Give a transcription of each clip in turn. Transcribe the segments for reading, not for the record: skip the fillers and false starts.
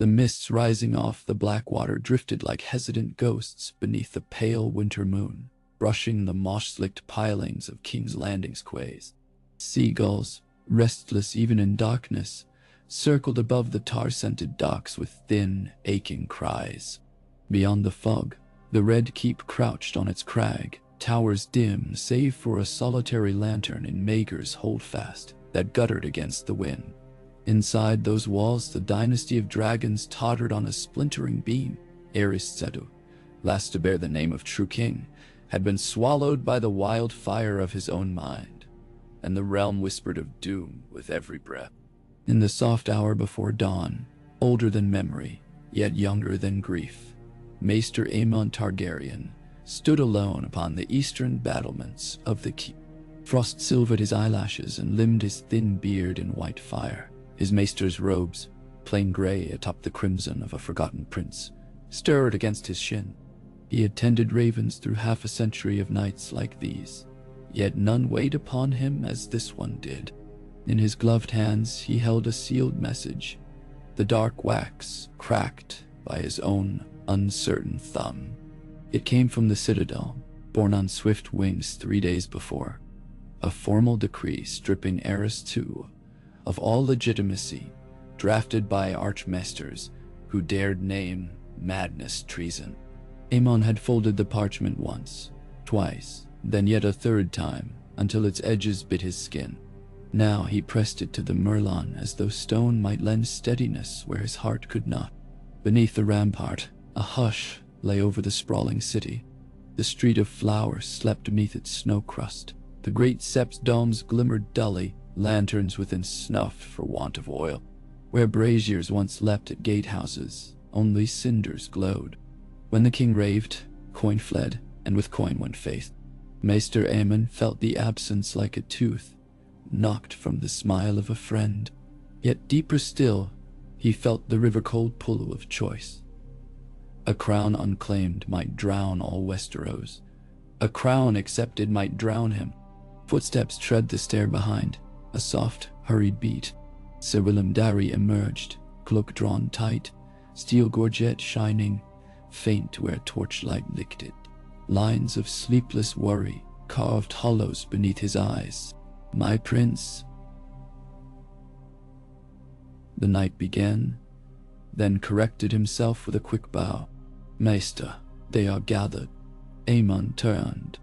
The mists rising off the black water drifted like hesitant ghosts beneath the pale winter moon, brushing the moss-slicked pilings of King's Landing's quays. Seagulls, restless even in darkness, circled above the tar-scented docks with thin, aching cries. Beyond the fog, the Red Keep crouched on its crag, towers dim save for a solitary lantern in Mager's holdfast that guttered against the wind. Inside those walls, the dynasty of dragons tottered on a splintering beam. Aerys, last to bear the name of true king, had been swallowed by the wild fire of his own mind, and the realm whispered of doom with every breath. In the soft hour before dawn, older than memory, yet younger than grief, Maester AEMON Targaryen stood alone upon the eastern battlements of the keep. Frost silvered his eyelashes and limned his thin beard in white fire. His maester's robes, plain gray atop the crimson of a forgotten prince, stirred against his shin. He had tended ravens through half a century of nights like these, yet none weighed upon him as this one did. In his gloved hands he held a sealed message, the dark wax cracked by his own uncertain thumb. It came from the Citadel, borne on swift wings 3 days before. A formal decree stripping Aerys II of all legitimacy, drafted by archmaesters who dared name madness treason. AEMON had folded the parchment once, twice, then yet a third time, until its edges bit his skin. Now he pressed it to the merlon as though stone might lend steadiness where his heart could not. Beneath the rampart, a hush lay over the sprawling city. The street of flowers slept beneath its snow crust. The great sept's domes glimmered dully, lanterns within snuffed for want of oil. Where braziers once leapt at gatehouses, only cinders glowed. When the king raved, coin fled, and with coin went faith. Maester AEMON felt the absence like a tooth, knocked from the smile of a friend. Yet deeper still, he felt the river-cold pull of choice. A crown unclaimed might drown all Westeros. A crown accepted might drown him. Footsteps tread the stair behind, a soft, hurried beat. Sir Willem Darry emerged, cloak drawn tight, steel gorget shining, faint where torchlight licked it. Lines of sleepless worry carved hollows beneath his eyes. "My prince." The knight began, then corrected himself with a quick bow. "Maester, they are gathered." AEMON turned.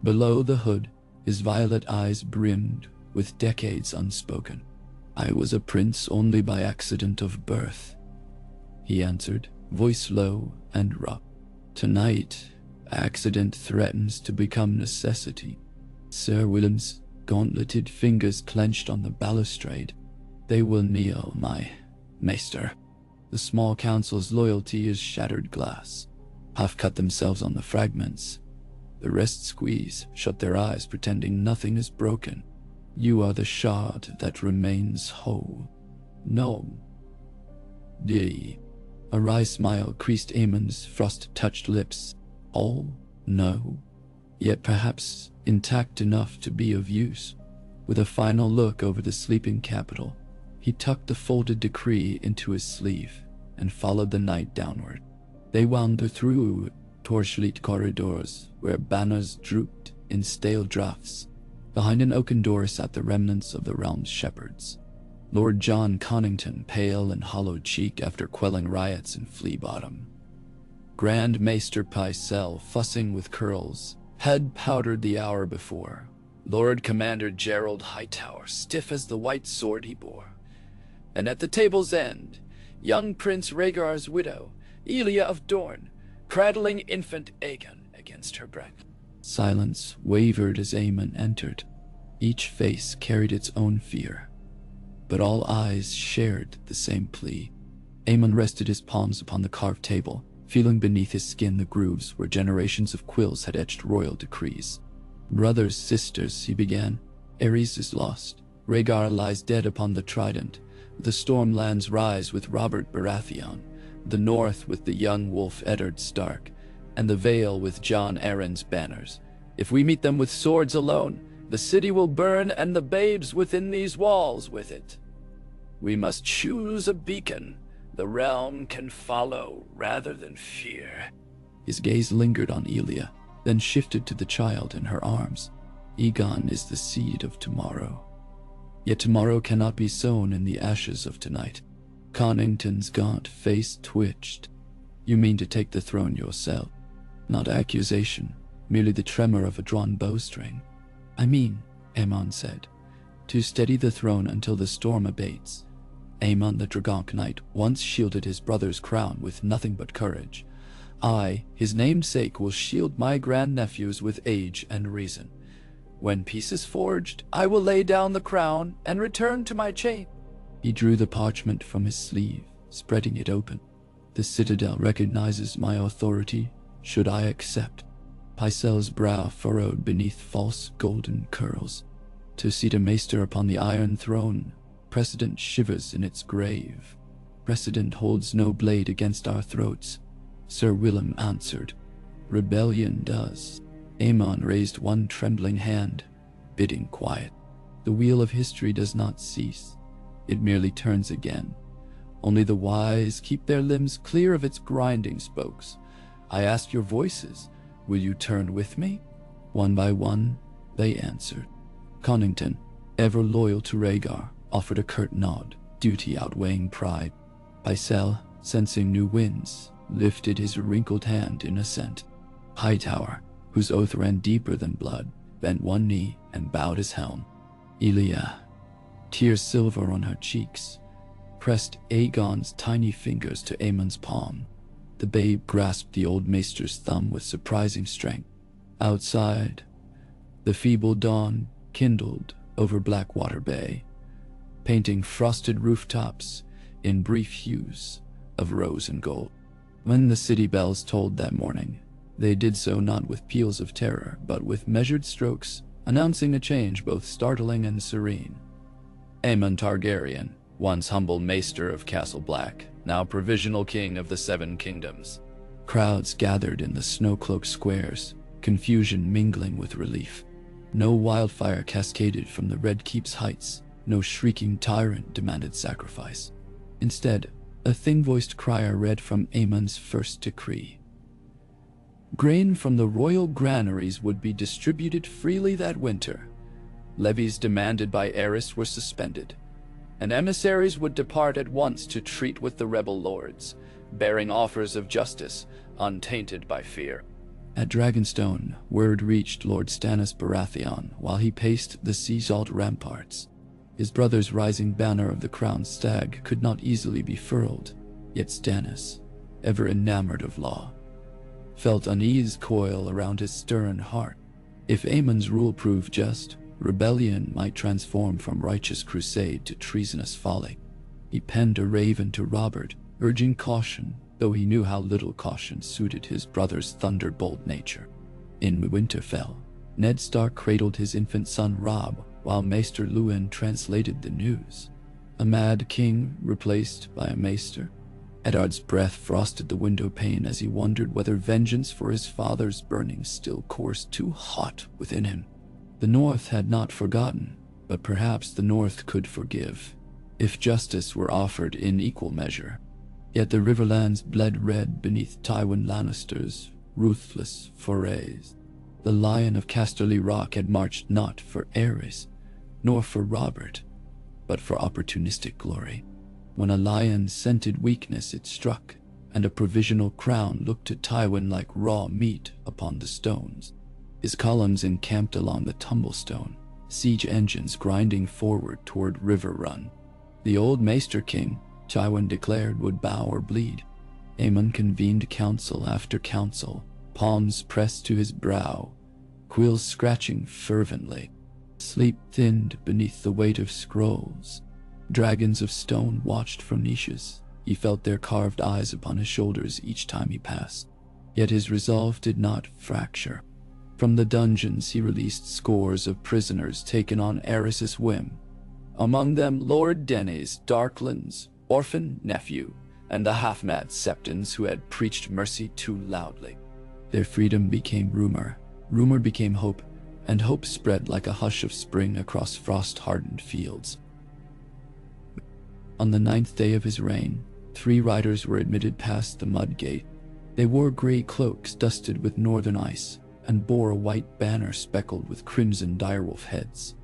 Below the hood, his violet eyes brimmed with decades unspoken. "I was a prince only by accident of birth," he answered, voice low and rough. "Tonight, accident threatens to become necessity." Sir Willem's gauntleted fingers clenched on the balustrade. "They will kneel, my maester." The small council's loyalty is shattered glass. Half cut themselves on the fragments. The rest squeeze, shut their eyes, pretending nothing is broken. "You are the shard that remains whole." "No." "Dee." A wry smile creased AEMON's frost-touched lips. "All? No. Yet perhaps intact enough to be of use." With a final look over the sleeping capital, he tucked the folded decree into his sleeve and followed the knight downward. They wound through torchlit corridors where banners drooped in stale draughts. Behind an oaken door sat the remnants of the realm's shepherds. Lord John Connington, pale and hollow-cheeked after quelling riots in Flea Bottom. Grand Maester Pycelle, fussing with curls, head powdered the hour before. Lord Commander Gerald Hightower, stiff as the white sword he bore. And at the table's end, young Prince Rhaegar's widow, Elia of Dorne, cradling infant Aegon against her breast. Silence wavered as AEMON entered. Each face carried its own fear, but all eyes shared the same plea. AEMON rested his palms upon the carved table, feeling beneath his skin the grooves where generations of quills had etched royal decrees. "Brothers, sisters," he began, "Aerys is lost. Rhaegar lies dead upon the Trident. The Stormlands rise with Robert Baratheon, the North with the young wolf Eddard Stark, and the Vale with Jon Arryn's banners. If we meet them with swords alone, the city will burn and the babes within these walls with it. We must choose a beacon, The realm can follow rather than fear. His gaze lingered on Elia, then shifted to the child in her arms. Aegon is the seed of tomorrow. Yet tomorrow cannot be sown in the ashes of tonight. Connington's gaunt face twitched. You mean to take the throne yourself? Not accusation, merely the tremor of a drawn bowstring. I mean, AEMON said, to steady the throne until the storm abates. AEMON the Dragonk Knight once shielded his brother's crown with nothing but courage. I, his namesake, will shield my grandnephews with age and reason. When peace is forged, I will lay down the crown and return to my chain. He drew the parchment from his sleeve, spreading it open. The citadel recognizes my authority, should I accept. Pycelle's brow furrowed beneath false golden curls. To seat a maester upon the Iron Throne, precedent shivers in its grave. Precedent holds no blade against our throats, Sir Willem answered. Rebellion does. AEMON raised one trembling hand, bidding quiet. The wheel of history does not cease. It merely turns again. Only the wise keep their limbs clear of its grinding spokes. I ask your voices, will you turn with me? One by one, they answered. Connington, ever loyal to Rhaegar, offered a curt nod, duty outweighing pride. Pycelle, sensing new winds, lifted his wrinkled hand in assent. Hightower, whose oath ran deeper than blood, bent one knee and bowed his helm. Elia, tears silver on her cheeks, pressed Aegon's tiny fingers to Aemon's palm. The babe grasped the old maester's thumb with surprising strength. Outside, the feeble dawn kindled over Blackwater Bay, painting frosted rooftops in brief hues of rose and gold. When the city bells tolled that morning, they did so not with peals of terror, but with measured strokes, announcing a change both startling and serene. Aemon Targaryen, once humble maester of Castle Black, now provisional king of the Seven Kingdoms. Crowds gathered in the snow-cloaked squares, confusion mingling with relief. No wildfire cascaded from the Red Keep's heights, no shrieking tyrant demanded sacrifice. Instead, a thin-voiced crier read from Aemon's first decree. Grain from the royal granaries would be distributed freely that winter. Levies demanded by Aerys were suspended, and emissaries would depart at once to treat with the rebel lords, bearing offers of justice untainted by fear. At Dragonstone, word reached Lord Stannis Baratheon while he paced the sea-salt ramparts. His brother's rising banner of the crowned stag could not easily be furled, yet Stannis, ever enamored of law, felt unease coil around his stern heart. If Aemon's rule proved just, rebellion might transform from righteous crusade to treasonous folly. He penned a raven to Robert, urging caution, though he knew how little caution suited his brother's thunderbolt nature. In Winterfell, Ned Stark cradled his infant son Robb, while Maester Luwin translated the news. A mad king replaced by a maester? Eddard's breath frosted the window pane as he wondered whether vengeance for his father's burning still coursed too hot within him. The North had not forgotten, but perhaps the North could forgive, if justice were offered in equal measure. Yet the Riverlands bled red beneath Tywin Lannister's ruthless forays. The Lion of Casterly Rock had marched not for Aerys, nor for Robert, but for opportunistic glory. When a lion scented weakness, it struck, and a provisional crown looked to Tywin like raw meat upon the stones. His columns encamped along the Tumblestone, siege engines grinding forward toward River Run. The old Maester King, Tywin declared, would bow or bleed. Aemon convened council after council, palms pressed to his brow, quills scratching fervently. Sleep thinned beneath the weight of scrolls. Dragons of stone watched from niches. He felt their carved eyes upon his shoulders each time he passed. Yet his resolve did not fracture. From the dungeons he released scores of prisoners taken on Aerys' whim. Among them Lord Denys, Darkland's orphan nephew, and the half-mad Septons who had preached mercy too loudly. Their freedom became rumor, rumor became hope, and hope spread like a hush of spring across frost-hardened fields. On the 9th day of his reign, 3 riders were admitted past the mud gate. They wore gray cloaks dusted with northern ice and bore a white banner speckled with crimson direwolf heads.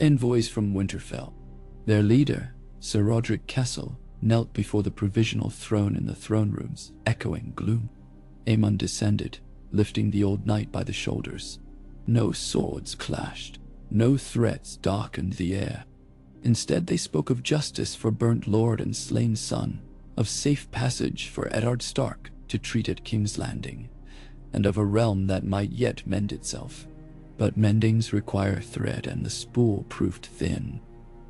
Envoys from Winterfell. Their leader, Sir Roderick Castle, knelt before the provisional throne in the throne rooms, echoing gloom. Aemon descended, lifting the old knight by the shoulders. No swords clashed. No threats darkened the air. Instead, they spoke of justice for burnt lord and slain son, of safe passage for Eddard Stark to treat at King's Landing, and of a realm that might yet mend itself. But mendings require thread, and the spool proved thin.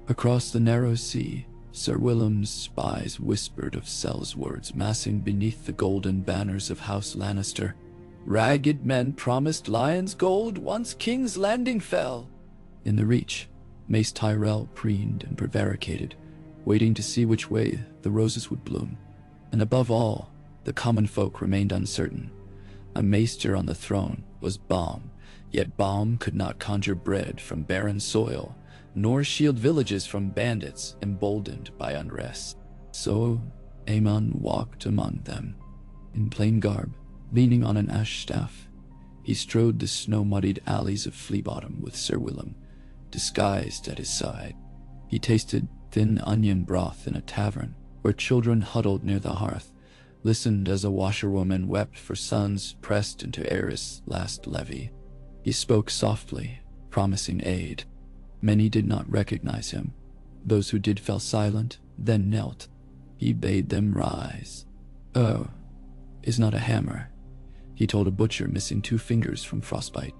Across the narrow sea, Sir Willem's spies whispered of Sel's words massing beneath the golden banners of House Lannister. Ragged men promised Lion's gold once King's Landing fell. In the Reach, Mace Tyrell preened and prevaricated, waiting to see which way the roses would bloom. And above all, the common folk remained uncertain. A maester on the throne was balm, yet balm could not conjure bread from barren soil, nor shield villages from bandits emboldened by unrest. So Aemon walked among them. In plain garb, leaning on an ash staff, he strode the snow-muddied alleys of Fleabottom with Sir Willem, disguised at his side. He tasted thin onion broth in a tavern, where children huddled near the hearth, listened as a washerwoman wept for sons pressed into Aerys' last levy. He spoke softly, promising aid. Many did not recognize him. Those who did fell silent, then knelt. He bade them rise. "Oh, is not a hammer," he told a butcher missing 2 fingers from frostbite.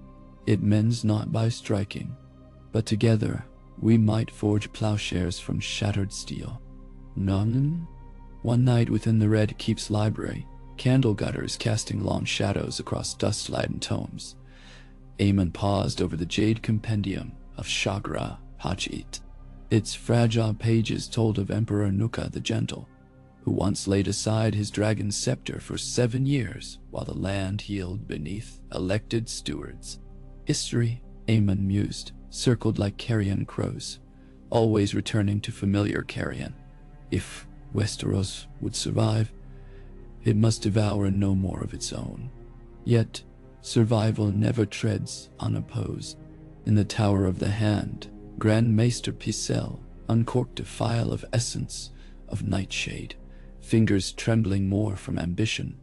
"It mends not by striking, but together we might forge plowshares from shattered steel." None? One night within the Red Keep's library, candle gutters casting long shadows across dust-laden tomes, Aemon paused over the jade compendium of Shagra Hachit. Its fragile pages told of Emperor Nuka the Gentle, who once laid aside his dragon scepter for 7 years while the land healed beneath elected stewards. History, Aemon mused, circled like carrion crows, always returning to familiar carrion. If Westeros would survive, it must devour no more of its own. Yet, survival never treads unopposed. In the Tower of the Hand, Grand Maester Pycelle uncorked a phial of essence of nightshade, fingers trembling more from ambition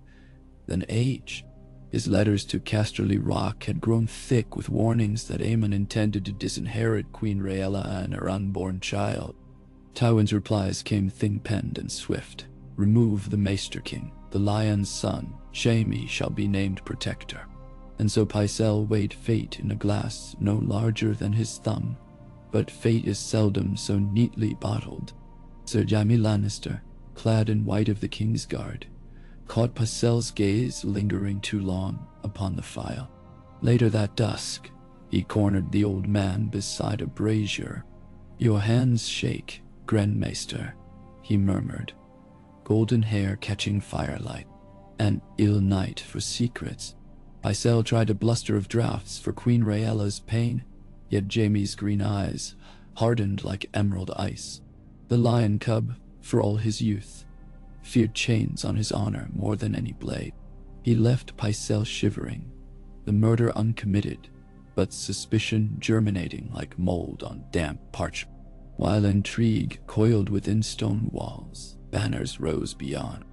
than age. His letters to Casterly Rock had grown thick with warnings that Aemon intended to disinherit Queen Rhaella and her unborn child. Tywin's replies came thin-penned and swift. "Remove the Maester King, the Lion's son, Jaime shall be named protector." And so Pycelle weighed fate in a glass no larger than his thumb. But fate is seldom so neatly bottled. Sir Jaime Lannister, clad in white of the King's Guard, caught Pycelle's gaze lingering too long upon the phial. Later that dusk, he cornered the old man beside a brazier. "Your hands shake, Grand Maester," he murmured, golden hair catching firelight. "An ill night for secrets." Pycelle tried a bluster of draughts for Queen Rhaella's pain, yet Jaime's green eyes hardened like emerald ice. The lion cub, for all his youth, feared chains on his honor more than any blade. He left Pycelle shivering, the murder uncommitted, but suspicion germinating like mold on damp parchment. While intrigue coiled within stone walls, banners rose beyond.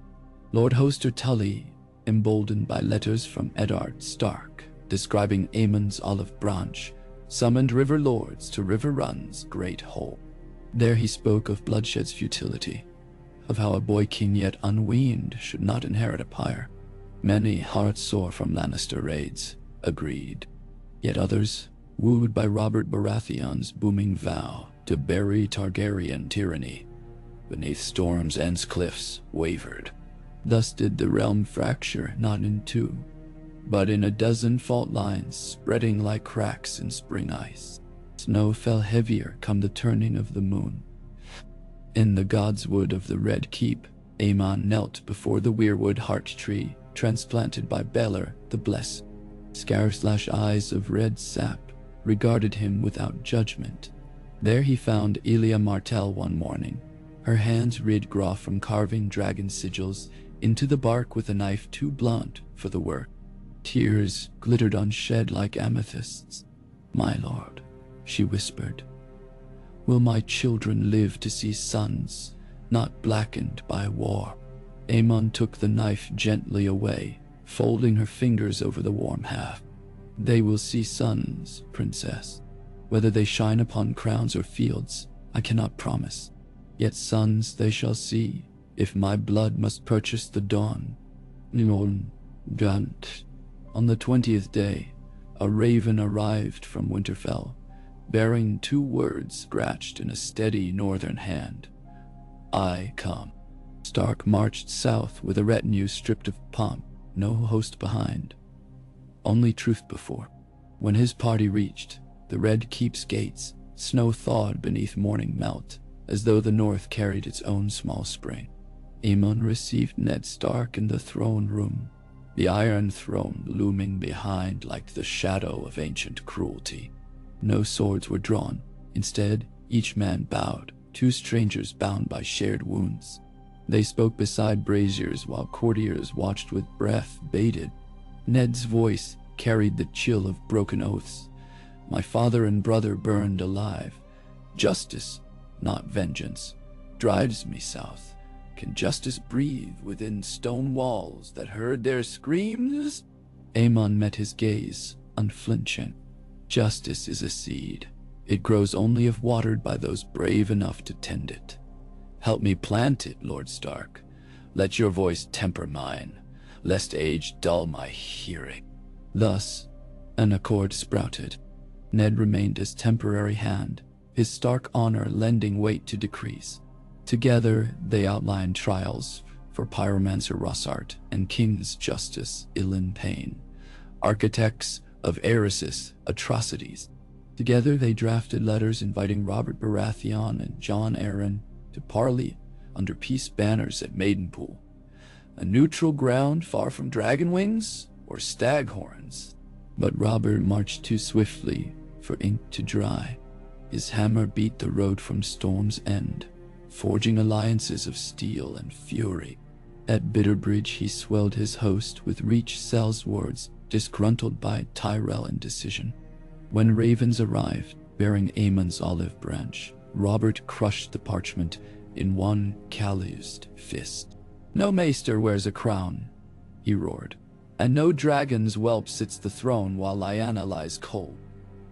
Lord Hoster Tully, emboldened by letters from Eddard Stark describing Aemon's olive branch, summoned river lords to River Run's great hole. There he spoke of bloodshed's futility, of how a boy king yet unweaned should not inherit a pyre. Many, heart-sore from Lannister raids, agreed. Yet others, wooed by Robert Baratheon's booming vow to bury Targaryen tyranny beneath Storm's End's cliffs, wavered. Thus did the realm fracture not in 2, but in a dozen fault lines spreading like cracks in spring ice. Snow fell heavier come the turning of the moon. In the godswood of the Red Keep, Aemon knelt before the weirwood heart tree transplanted by Baelor the Blessed. Scarce-lash eyes of red sap regarded him without judgment. There he found Elia Martell one morning, Her hands rid Grah from carving dragon sigils into the bark with a knife too blunt for the work. Tears glittered unshed like amethysts. "My lord," she whispered, "will my children live to see sons not blackened by war?" AEMON took the knife gently away, folding her fingers over the warm haft. "They will see sons, princess. Whether they shine upon crowns or fields, I cannot promise. Yet sons they shall see, if my blood must purchase the dawn." On the 20th day, a raven arrived from Winterfell, bearing 2 words scratched in a steady northern hand. "I come." Stark marched south with a retinue stripped of pomp, no host behind, only truth before. When his party reached the Red Keep's gates, snow thawed beneath morning melt, as though the north carried its own small spring. AEMON received Ned Stark in the throne room, the Iron Throne looming behind like the shadow of ancient cruelty. No swords were drawn. Instead, each man bowed, 2 strangers bound by shared wounds. They spoke beside braziers while courtiers watched with breath bated. Ned's voice carried the chill of broken oaths. "My father and brother burned alive. Justice, not vengeance, drives me south. Can justice breathe within stone walls that heard their screams?" AEMON met his gaze, unflinching. "Justice is a seed. It grows only if watered by those brave enough to tend it. Help me plant it, Lord Stark. Let your voice temper mine, lest age dull my hearing." Thus, an accord sprouted. Ned remained his temporary hand, his Stark honor lending weight to decrees. Together, they outlined trials for Pyromancer Rossart and King's Justice Ilan Payne, architects of Aerys' atrocities. Together, they drafted letters inviting Robert Baratheon and Jon Arryn to parley under peace banners at Maidenpool, a neutral ground far from dragon wings or staghorns. But Robert marched too swiftly for ink to dry. His hammer beat the road from Storm's End, forging alliances of steel and fury. At Bitterbridge he swelled his host with Reach Sellswords, disgruntled by Tyrell indecision. When ravens arrived, bearing Aemon's olive branch, Robert crushed the parchment in one calloused fist. "No maester wears a crown," he roared, "and no dragon's whelp sits the throne while Lyanna lies cold."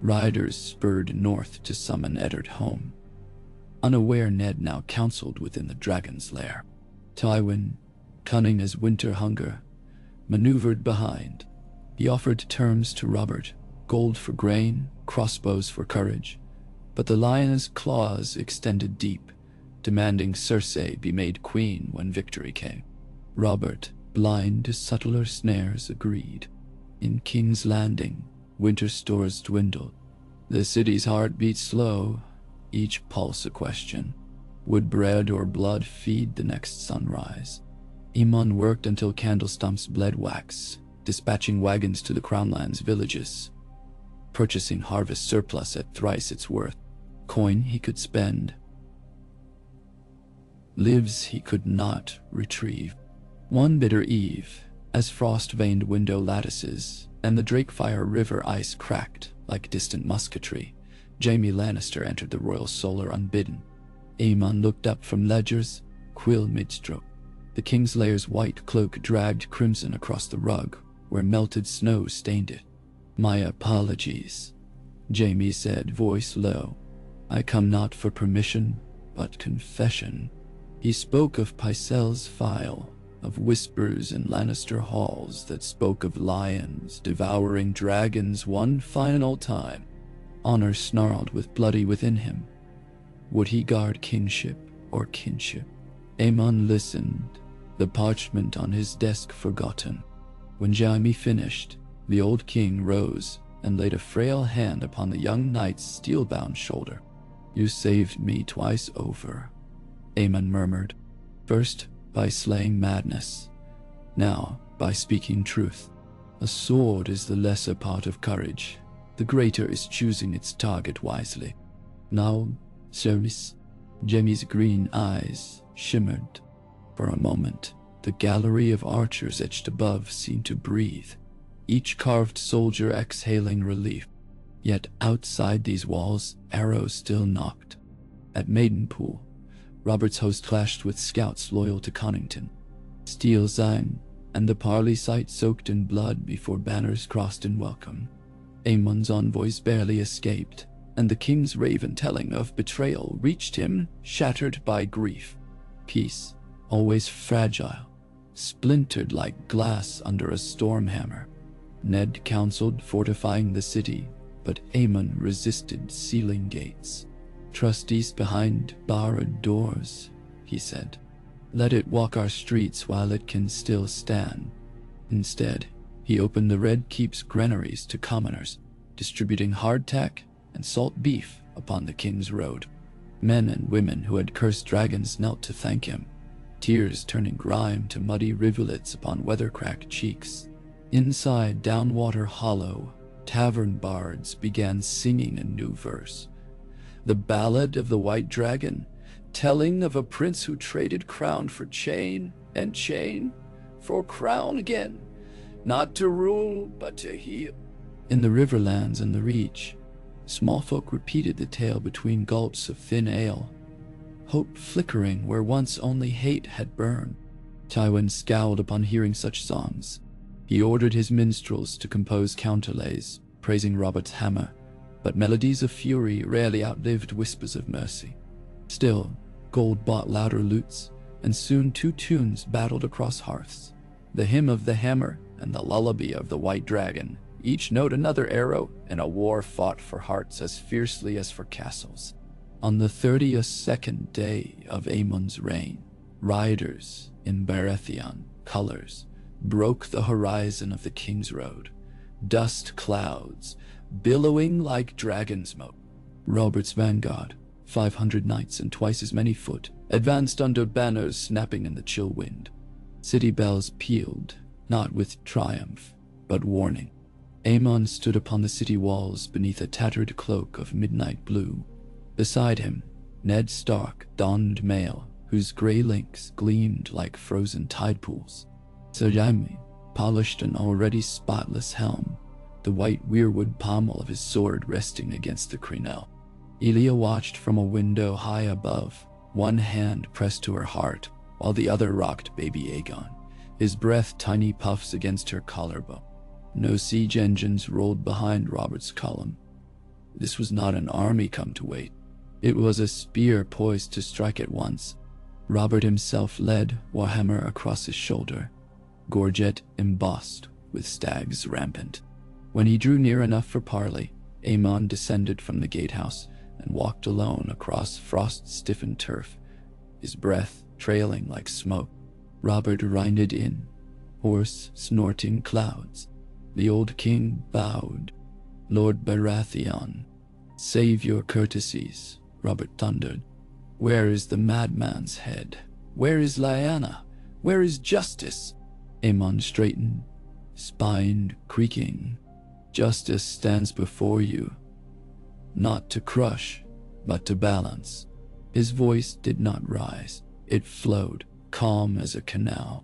Riders spurred north to summon Eddard home. Unaware, Ned now counseled within the dragon's lair. Tywin, cunning as winter hunger, maneuvered behind. He offered terms to Robert, gold for grain, crossbows for courage, but the lion's claws extended deep, demanding Cersei be made queen when victory came. Robert, blind to subtler snares, agreed. In King's Landing, winter stores dwindled. The city's heart beat slow, each pulse a question. Would bread or blood feed the next sunrise? AEMON worked until candle stumps bled wax, dispatching wagons to the Crownland's villages, purchasing harvest surplus at thrice its worth. Coin he could spend, lives he could not retrieve. One bitter eve, as frost-veined window lattices and the Drakefire River ice cracked like distant musketry, Jaime Lannister entered the royal solar unbidden. AEMON looked up from ledgers, quill mid-stroke. The Kingslayer's white cloak dragged crimson across the rug, where melted snow stained it. "My apologies," Jaime said, voice low. "I come not for permission, but confession." He spoke of Pycelle's file, of whispers in Lannister halls that spoke of lions devouring dragons one final time. Honor snarled with bloody within him. Would he guard kingship or kinship? AEMON listened, the parchment on his desk forgotten. When Jaime finished, the old king rose and laid a frail hand upon the young knight's steel-bound shoulder. "You saved me twice over," AEMON murmured. "First by slaying madness, now by speaking truth. A sword is the lesser part of courage. The greater is choosing its target wisely. Now, service." Jemmy's green eyes shimmered. For a moment, the gallery of archers etched above seemed to breathe, each carved soldier exhaling relief. Yet outside these walls, arrows still knocked. At Maidenpool, Robert's host clashed with scouts loyal to Connington. Steel sang, and the parley sight soaked in blood before banners crossed in welcome. Aemon's envoys barely escaped, and the king's raven telling of betrayal reached him, shattered by grief. Peace, always fragile, splintered like glass under a storm hammer. Ned counseled fortifying the city, but Aemon resisted sealing gates. "Trust east behind barred doors," he said. "Let it walk our streets while it can still stand." Instead, he opened the Red Keep's granaries to commoners, distributing hardtack and salt beef upon the king's road. Men and women who had cursed dragons knelt to thank him, tears turning grime to muddy rivulets upon weather-cracked cheeks. Inside Downwater Hollow, tavern bards began singing a new verse. The Ballad of the White Dragon, telling of a prince who traded crown for chain, and chain for crown again, not to rule but to heal. In the Riverlands and the Reach, small folk repeated the tale between gulps of thin ale, hope flickering where once only hate had burned. Tywin scowled upon hearing such songs. He ordered his minstrels to compose counterlays, praising Robert's hammer, but melodies of fury rarely outlived whispers of mercy. Still, gold bought louder lutes, and soon two tunes battled across hearths, the hymn of the hammer and the lullaby of the white dragon, each note another arrow in a war fought for hearts as fiercely as for castles. On the 32nd day of Aemon's reign, riders in Baratheon colors broke the horizon of the King's Road, dust clouds billowing like dragon smoke. Robert's vanguard, 500 knights and twice as many foot, advanced under banners snapping in the chill wind. City bells pealed, not with triumph, but warning. Aemon stood upon the city walls beneath a tattered cloak of midnight blue. Beside him, Ned Stark donned mail, whose gray links gleamed like frozen tide pools. Sir Jaime polished an already spotless helm, the white weirwood pommel of his sword resting against the crenelle. Elia watched from a window high above, one hand pressed to her heart, while the other rocked baby Aegon, his breath tiny puffs against her collarbone. No siege engines rolled behind Robert's column. This was not an army come to wait. It was a spear poised to strike at once. Robert himself led, warhammer across his shoulder, gorget embossed with stags rampant. When he drew near enough for parley, Aemon descended from the gatehouse and walked alone across frost-stiffened turf, his breath trailing like smoke. Robert reined in, hoarse, snorting clouds. The old king bowed. "Lord Baratheon, save your courtesies," Robert thundered. "Where is the madman's head? Where is Lyanna? Where is justice?" Aemon straightened, spine creaking. "Justice stands before you, not to crush, but to balance." His voice did not rise. It flowed, calm as a canal.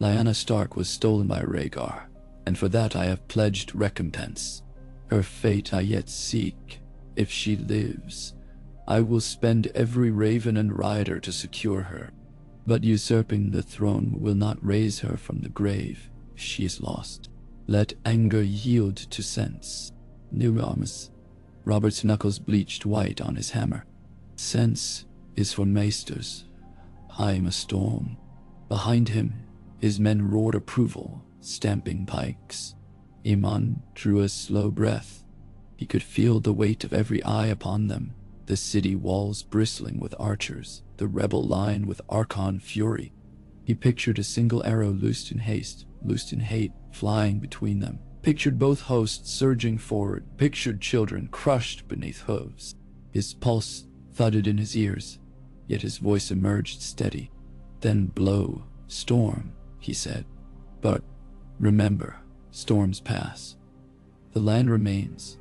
"Lyanna Stark was stolen by Rhaegar, and for that I have pledged recompense. Her fate I yet seek. If she lives, I will spend every raven and rider to secure her. But usurping the throne will not raise her from the grave if she is lost. Let anger yield to sense." New arms. Robert's knuckles bleached white on his hammer. "Sense is for maesters. I am a storm." Behind him, his men roared approval, stamping pikes. Aemon drew a slow breath. He could feel the weight of every eye upon them, the city walls bristling with archers, the rebel line with Archon fury. He pictured a single arrow loosed in haste, loosed in hate, flying between them. Pictured both hosts surging forward, pictured children crushed beneath hooves. His pulse thudded in his ears, yet his voice emerged steady. "Then blow, storm," he said. "But remember, storms pass. The land remains,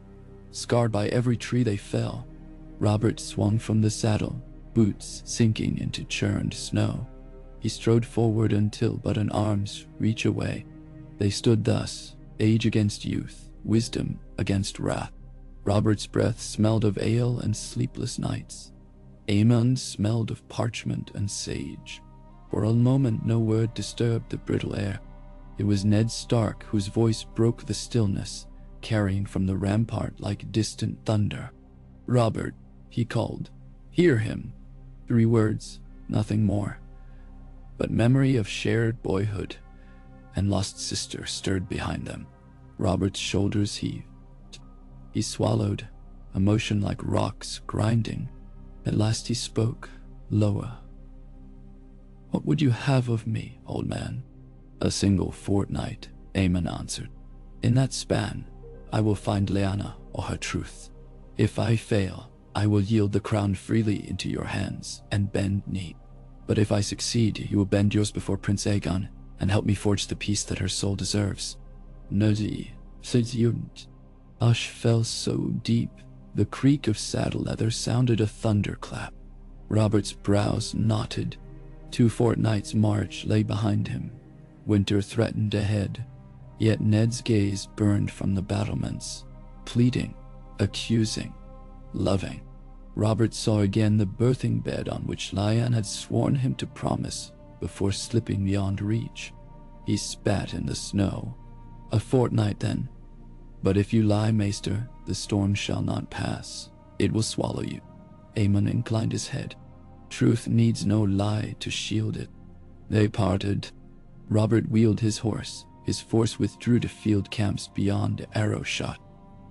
scarred by every tree they fell." Robert swung from the saddle, boots sinking into churned snow. He strode forward until but an arm's reach away. They stood thus, age against youth, wisdom against wrath. Robert's breath smelled of ale and sleepless nights. AEMON smelled of parchment and sage. For a moment no word disturbed the brittle air. It was Ned Stark whose voice broke the stillness, carrying from the rampart like distant thunder. "Robert," he called. "Hear him." 3 words, nothing more. But memory of shared boyhood and lost sister stirred behind them. Robert's shoulders heaved. He swallowed, emotion like rocks grinding. At last he spoke, lower. "What would you have of me, old man?" "A single fortnight," AEMON answered. "In that span, I will find Lyanna or her truth. If I fail, I will yield the crown freely into your hands and bend knee. But if I succeed, you will bend yours before Prince Aegon and help me forge the peace that her soul deserves." Nodi, Sidzjunt. Hush fell so deep, the creak of saddle leather sounded a thunderclap. Robert's brows knotted. 2 fortnights' march lay behind him. Winter threatened ahead. Yet Ned's gaze burned from the battlements, pleading, accusing, loving. Robert saw again the birthing bed on which Lyanna had sworn him to promise before slipping beyond reach. He spat in the snow. "A fortnight then. But if you lie, Maester, the storm shall not pass. It will swallow you." AEMON inclined his head. Truth needs no lie to shield it. They parted. Robert wheeled his horse. His force withdrew to field camps beyond arrow shot.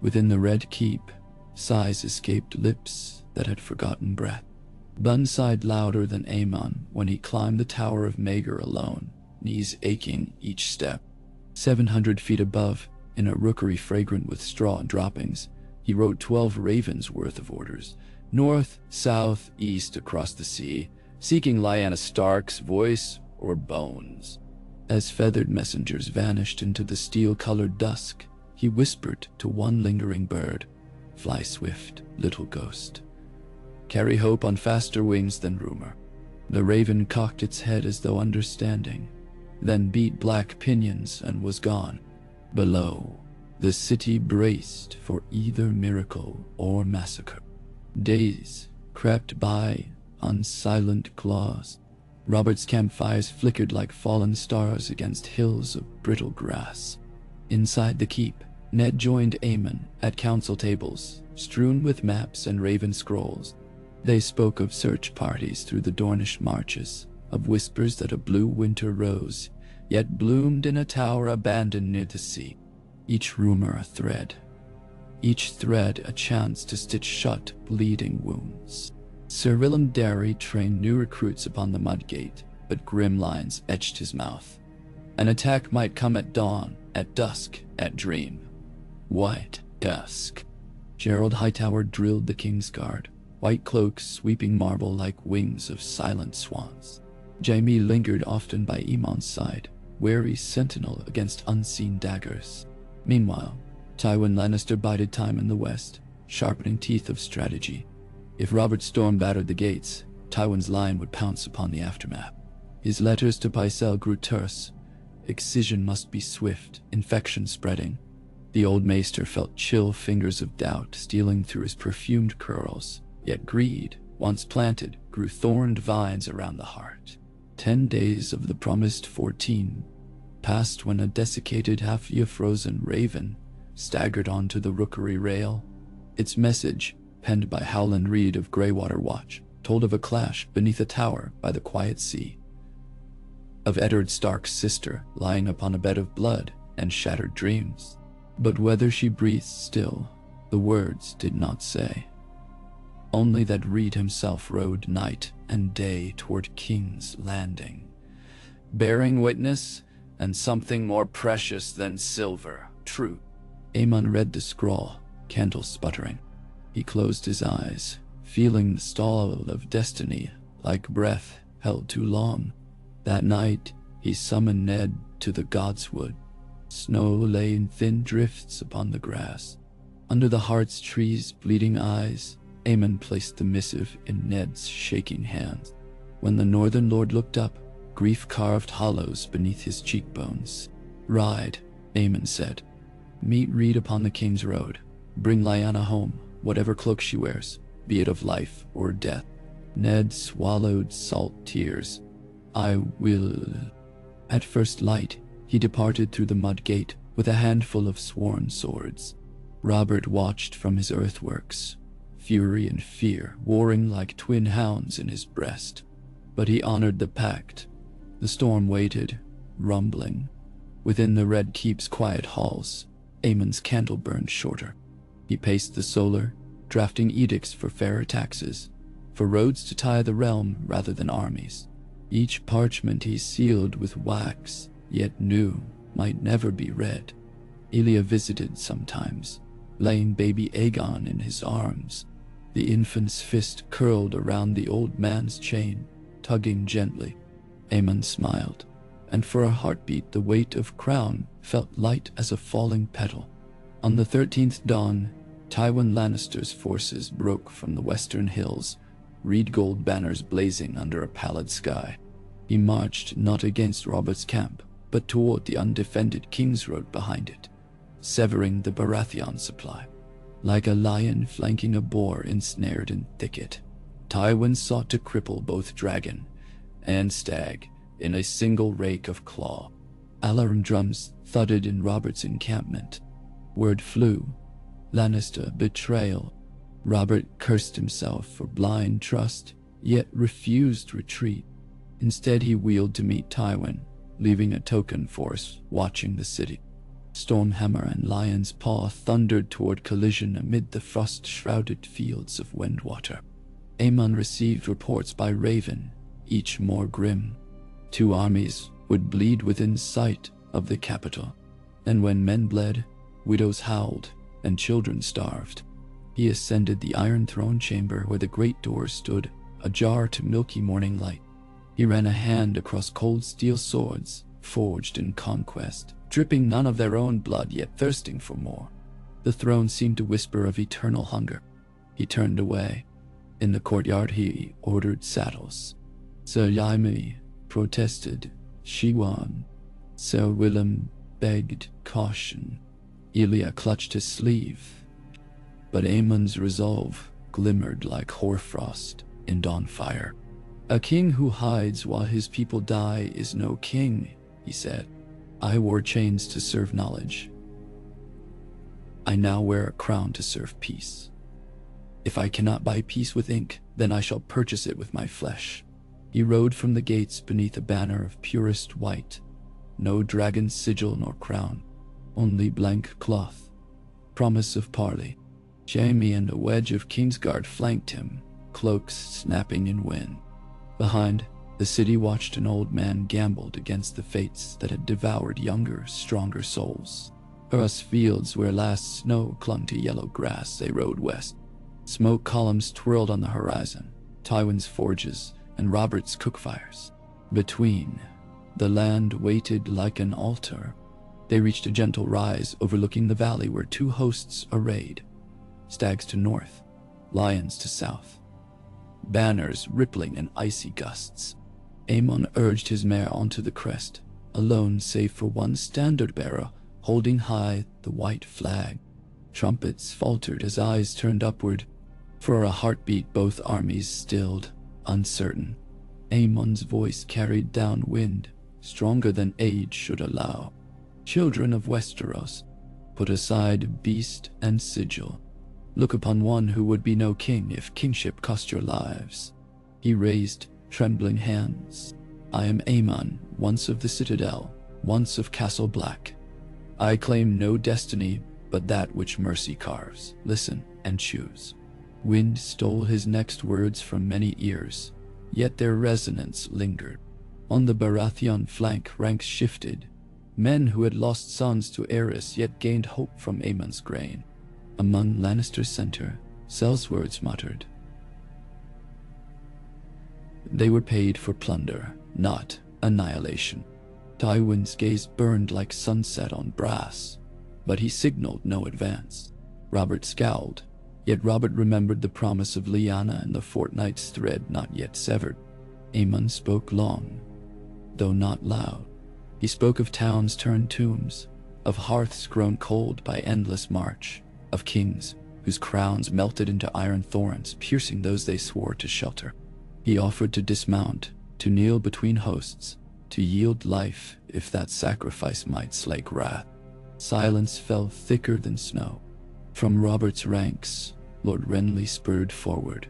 Within the Red Keep, sighs escaped lips that had forgotten breath. Bun sighed louder than AEMON when he climbed the tower of Maegor alone, knees aching each step. 700 feet above, in a rookery fragrant with straw and droppings, he wrote 12 ravens worth of orders, north, south, east across the sea, seeking Lyanna Stark's voice or bones. As feathered messengers vanished into the steel-colored dusk, he whispered to one lingering bird, "Fly swift, little ghost. Carry hope on faster wings than rumor." The raven cocked its head as though understanding, then beat black pinions and was gone. Below, the city braced for either miracle or massacre. Days crept by on silent claws. Robert's campfires flickered like fallen stars against hills of brittle grass. Inside the keep, Ned joined AEMON at council tables, strewn with maps and raven scrolls. They spoke of search parties through the Dornish marches, of whispers that a blue winter rose, yet bloomed in a tower abandoned near the sea. Each rumor a thread, each thread a chance to stitch shut bleeding wounds. Sir Willem Darry trained new recruits upon the Mudgate, but grim lines etched his mouth. An attack might come at dawn, at dusk, at dream. White dusk. Gerald Hightower drilled the King's Guard, white cloaks sweeping marble like wings of silent swans. Jaime lingered often by AEMON's side, wary sentinel against unseen daggers. Meanwhile, Tywin Lannister bided time in the west, sharpening teeth of strategy. If Robert Storm battered the gates, Tywin's line would pounce upon the aftermath. His letters to Pycelle grew terse. Excision must be swift, infection spreading. The old maester felt chill fingers of doubt stealing through his perfumed curls, yet greed, once planted, grew thorned vines around the heart. 10 days of the promised 14 passed when a desiccated, half-year-frozen raven staggered onto the rookery rail. Its message, penned by Howland Reed of Greywater Watch, told of a clash beneath a tower by the quiet sea. Of Eddard Stark's sister lying upon a bed of blood and shattered dreams. But whether she breathed still, the words did not say. Only that Reed himself rode night and day toward King's Landing, bearing witness and something more precious than silver, truth. AEMON read the scrawl, candle sputtering. He closed his eyes, feeling the stall of destiny like breath held too long. That night, he summoned Ned to the Godswood. Snow lay in thin drifts upon the grass. Under the heart's trees' bleeding eyes, Aemon placed the missive in Ned's shaking hands. When the Northern Lord looked up, grief carved hollows beneath his cheekbones. "Ride," Aemon said. "Meet Reed upon the King's Road. Bring Lyanna home, whatever cloak she wears, be it of life or death." Ned swallowed salt tears. "I will." At first light, he departed through the mud gate with a handful of sworn swords. Robert watched from his earthworks, fury and fear warring like twin hounds in his breast. But he honored the pact. The storm waited, rumbling. Within the Red Keep's quiet halls, Aemon's candle burned shorter. He paced the solar, drafting edicts for fairer taxes, for roads to tie the realm rather than armies. Each parchment he sealed with wax, yet knew might never be read. Elia visited sometimes, laying baby Aegon in his arms. The infant's fist curled around the old man's chain, tugging gently. Aemon smiled, and for a heartbeat the weight of crown felt light as a falling petal. On the 13th dawn, Tywin Lannister's forces broke from the western hills, reed gold banners blazing under a pallid sky. He marched not against Robert's camp, but toward the undefended King's Road behind it, severing the Baratheon supply. Like a lion flanking a boar ensnared in thicket, Tywin sought to cripple both dragon and stag in a single rake of claw. Alarm drums thudded in Robert's encampment. Word flew, Lannister betrayal. Robert cursed himself for blind trust, yet refused retreat. Instead, he wheeled to meet Tywin, leaving a token force watching the city. Stormhammer and Lion's Paw thundered toward collision amid the frost-shrouded fields of Windwater. Aemon received reports by Raven, each more grim. 2 armies would bleed within sight of the capital, and when men bled, widows howled, and children starved. He ascended the Iron Throne chamber where the great door stood, ajar to milky morning light. He ran a hand across cold steel swords, forged in conquest, dripping none of their own blood yet thirsting for more. The throne seemed to whisper of eternal hunger. He turned away. In the courtyard he ordered saddles. Sir Jaime protested. Siwan. Sir Willem begged caution. Elia clutched his sleeve. But Aemon's resolve glimmered like hoarfrost in dawn fire. "A king who hides while his people die is no king," he said. "I wore chains to serve knowledge. I now wear a crown to serve peace. If I cannot buy peace with ink, then I shall purchase it with my flesh." He rode from the gates beneath a banner of purest white. No dragon sigil nor crown, only blank cloth. Promise of parley. Jaime and a wedge of Kingsguard flanked him, cloaks snapping in wind. Behind, the city watched an old man gambled against the fates that had devoured younger, stronger souls. Across fields where last snow clung to yellow grass, they rode west. Smoke columns twirled on the horizon, Tywin's forges and Robert's cookfires. Between, the land waited like an altar. They reached a gentle rise overlooking the valley where 2 hosts arrayed. Stags to north, lions to south. Banners rippling in icy gusts. Aemon urged his mare onto the crest, alone save for one standard-bearer holding high the white flag. Trumpets faltered as eyes turned upward. For a heartbeat both armies stilled, uncertain. Aemon's voice carried down wind, stronger than age should allow. "Children of Westeros, put aside beast and sigil. Look upon one who would be no king if kingship cost your lives." He raised trembling hands. "I am Aemon, once of the Citadel, once of Castle Black. I claim no destiny but that which mercy carves. Listen and choose." Wind stole his next words from many ears, yet their resonance lingered. On the Baratheon flank, ranks shifted. Men who had lost sons to Aerys yet gained hope from Aemon's grain. Among Lannister's center, sellswords muttered. They were paid for plunder, not annihilation. Tywin's gaze burned like sunset on brass, but he signaled no advance. Robert scowled. Yet Robert remembered the promise of Lyanna and the fortnight's thread not yet severed. AEMON spoke long, though not loud. He spoke of towns turned tombs, of hearths grown cold by endless march, of kings whose crowns melted into iron thorns, piercing those they swore to shelter. He offered to dismount, to kneel between hosts, to yield life if that sacrifice might slake wrath. Silence fell thicker than snow. From Robert's ranks, Lord Renly spurred forward,